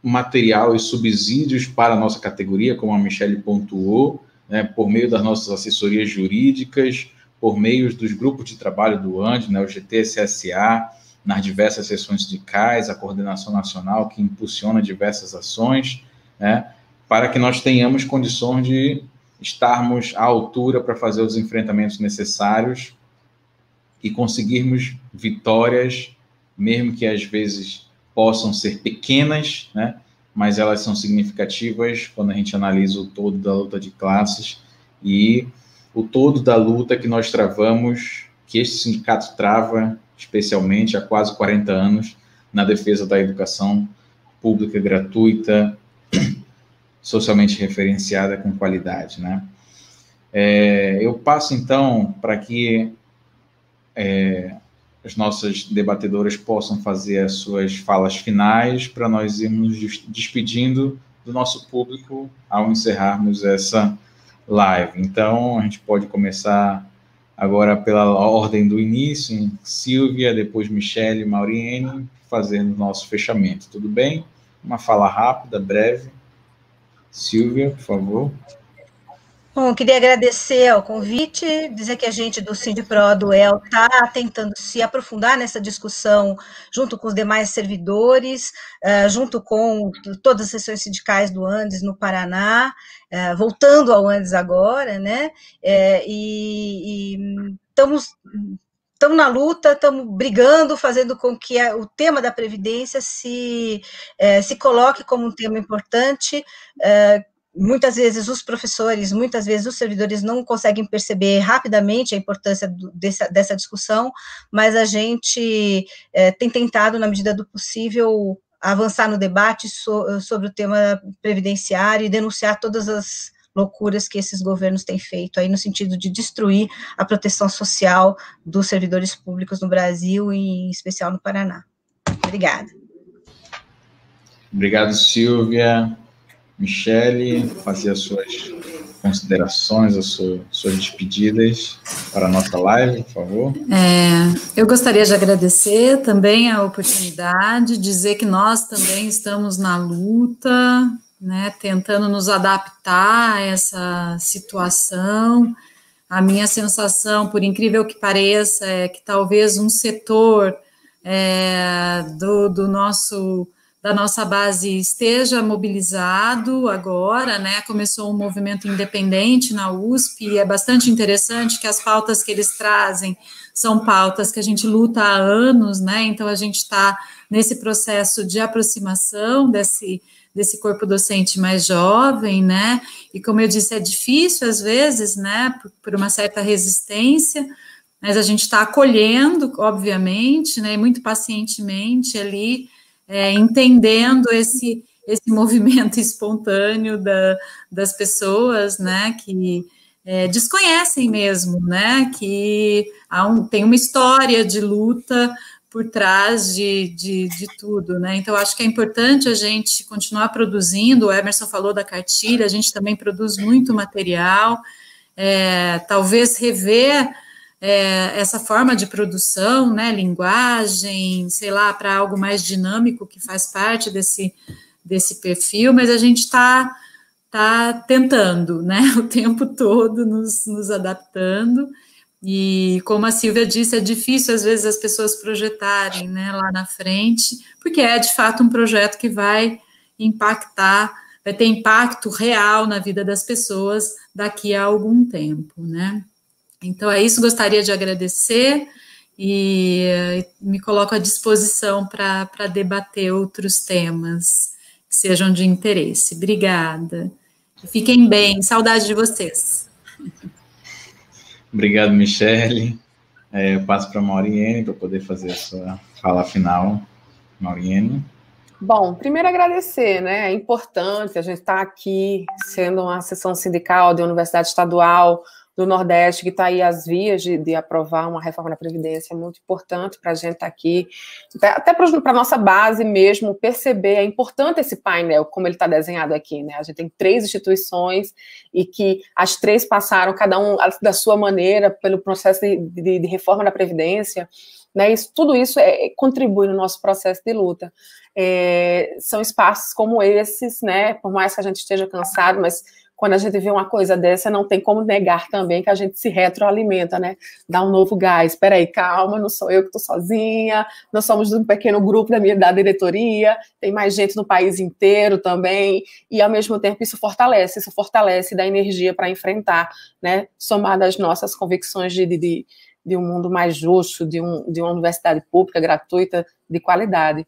material e subsídios para a nossa categoria, como a Michele pontuou, né, por meio das nossas assessorias jurídicas, por meio dos grupos de trabalho do ANDES, né, o GT-CSA, nas diversas sessões sindicais, a coordenação nacional que impulsiona diversas ações, né, para que nós tenhamos condições de estarmos à altura para fazer os enfrentamentos necessários e conseguirmos vitórias, mesmo que às vezes possam ser pequenas, né, mas elas são significativas quando a gente analisa o todo da luta de classes e o todo da luta que nós travamos, que este sindicato trava, especialmente há quase 40 anos, na defesa da educação pública gratuita, socialmente referenciada com qualidade, né? Eu passo, então, para que as nossas debatedoras possam fazer as suas falas finais, para nós irmos despedindo do nosso público ao encerrarmos essa live. Então, a gente pode começar agora pela ordem do início, Silvia, depois Michele, Maurine, fazendo o nosso fechamento. Tudo bem? Uma fala rápida, breve. Silvia, por favor. Bom, queria agradecer ao convite, dizer que a gente do Sindipro do UEL está tentando se aprofundar nessa discussão junto com os demais servidores, junto com todas as seções sindicais do ANDES no Paraná, voltando ao ANDES agora, né, e estamos na luta, estamos brigando, fazendo com que o tema da Previdência se coloque como um tema importante, muitas vezes os professores, muitas vezes os servidores não conseguem perceber rapidamente a importância dessa discussão, mas a gente tem tentado, na medida do possível, avançar no debate sobre o tema previdenciário e denunciar todas as loucuras que esses governos têm feito aí no sentido de destruir a proteção social dos servidores públicos no Brasil e em especial no Paraná. Obrigada. Obrigado, Silvia. Michele, fazer as suas considerações, as suas despedidas para a nossa live, por favor. Eu gostaria de agradecer também a oportunidade, dizer que nós também estamos na luta, né, tentando nos adaptar a essa situação. A minha sensação, por incrível que pareça, é que talvez um setor da nossa base esteja mobilizado agora, né, começou um movimento independente na USP, e é bastante interessante que as pautas que eles trazem são pautas que a gente luta há anos, né, então a gente está nesse processo de aproximação desse corpo docente mais jovem, né, e como eu disse, é difícil às vezes, né, por uma certa resistência, mas a gente está acolhendo, obviamente, né, muito pacientemente ali, entendendo esse movimento espontâneo das pessoas, né, que desconhecem mesmo, né, que tem uma história de luta por trás de tudo, né, então acho que é importante a gente continuar produzindo. O Emerson falou da cartilha, a gente também produz muito material, talvez rever essa forma de produção, né, linguagem, sei lá, para algo mais dinâmico que faz parte desse perfil, mas a gente está tentando, né, o tempo todo nos adaptando, e como a Silvia disse, é difícil às vezes as pessoas projetarem, né, lá na frente, porque é de fato um projeto que vai ter impacto real na vida das pessoas daqui a algum tempo, né. Então, é isso, gostaria de agradecer e me coloco à disposição para debater outros temas que sejam de interesse. Obrigada. Fiquem bem, saudade de vocês. Obrigado, Michele. Eu passo para a Mauriene para poder fazer a sua fala final. Mauriene. Bom, primeiro agradecer, né? É importante a gente estar aqui sendo uma seção sindical de universidade estadual do Nordeste, que está aí às vias de aprovar uma reforma da Previdência, é muito importante para a gente estar aqui, até para a nossa base mesmo, perceber, é importante esse painel, como ele está desenhado aqui, né? A gente tem 3 instituições e que as 3 passaram, cada um da sua maneira, pelo processo de reforma da Previdência, né? Tudo isso contribui no nosso processo de luta. São espaços como esses, né? Por mais que a gente esteja cansado, mas quando a gente vê uma coisa dessa, não tem como negar também que a gente se retroalimenta, né? Dá um novo gás. Espera aí, calma, não sou eu que estou sozinha, nós somos de um pequeno grupo da diretoria, tem mais gente no país inteiro também, e ao mesmo tempo isso fortalece, dá energia para enfrentar, né? Somado às nossas convicções de um mundo mais justo, de uma universidade pública, gratuita, de qualidade.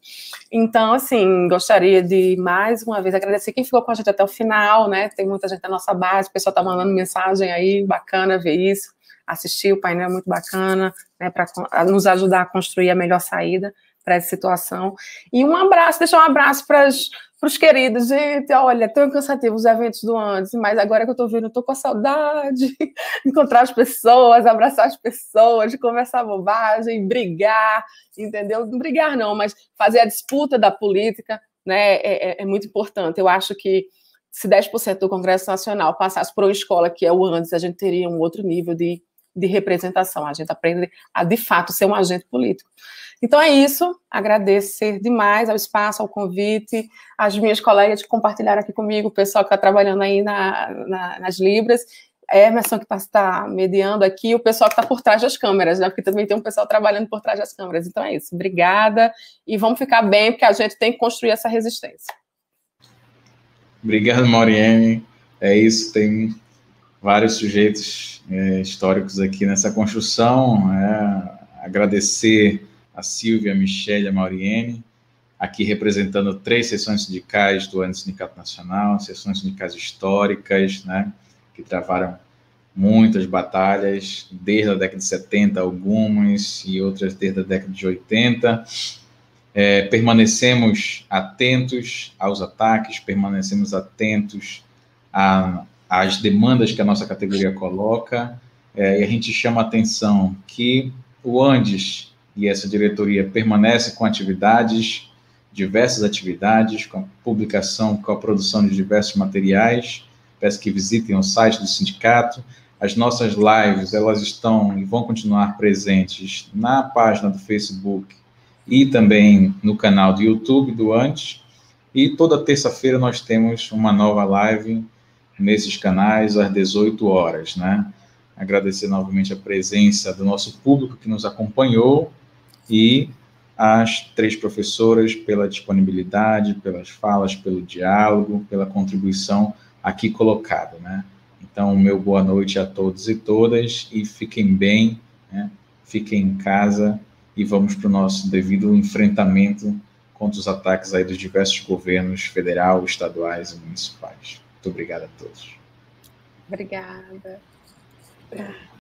Então, assim, gostaria de, mais uma vez, agradecer quem ficou com a gente até o final, né? Tem muita gente da nossa base, o pessoal está mandando mensagem aí, bacana ver isso, assistir o painel, muito bacana, né, para nos ajudar a construir a melhor saída para essa situação. E um abraço, deixar um abraço para os queridos. Gente, olha, tão cansativo os eventos do antes, mas agora que eu estou vendo, eu estou com a saudade de encontrar as pessoas, abraçar as pessoas, de conversar bobagem, brigar, entendeu? Não brigar não, mas fazer a disputa da política, né, é muito importante. Eu acho que se 10% do Congresso Nacional passasse por uma escola que é o antes, a gente teria um outro nível de representação. A gente aprende a, de fato, ser um agente político. Então é isso, agradecer demais ao espaço, ao convite, as minhas colegas que compartilharam aqui comigo, o pessoal que está trabalhando aí nas Libras, Emerson que está mediando aqui, o pessoal que está por trás das câmeras, né? Porque também tem um pessoal trabalhando por trás das câmeras. Então é isso, obrigada, e vamos ficar bem, porque a gente tem que construir essa resistência. Obrigado, Mauriene. É isso, tem vários sujeitos históricos aqui nessa construção. Agradecer a Silvia, a Michele, a Mauriene, aqui representando 3 seções sindicais do Ano Sindicato Nacional, seções sindicais históricas, né, que travaram muitas batalhas, desde a década de 70, algumas, e outras desde a década de 80. Permanecemos atentos aos ataques, permanecemos atentos às demandas que a nossa categoria coloca, e a gente chama a atenção que o Andes e essa diretoria permanecem com diversas atividades, com a publicação, com a produção de diversos materiais. Peço que visitem o site do sindicato. As nossas lives, elas estão e vão continuar presentes na página do Facebook e também no canal do YouTube do Andes. E toda terça-feira nós temos uma nova live nesses canais às 18 horas, né? Agradecer novamente a presença do nosso público que nos acompanhou e as 3 professoras pela disponibilidade, pelas falas, pelo diálogo, pela contribuição aqui colocada, né? Então, meu boa noite a todos e todas, e fiquem bem, né? Fiquem em casa, e vamos para o nosso devido enfrentamento contra os ataques aí dos diversos governos federal, estaduais e municipais. Muito obrigado a todos. Obrigada.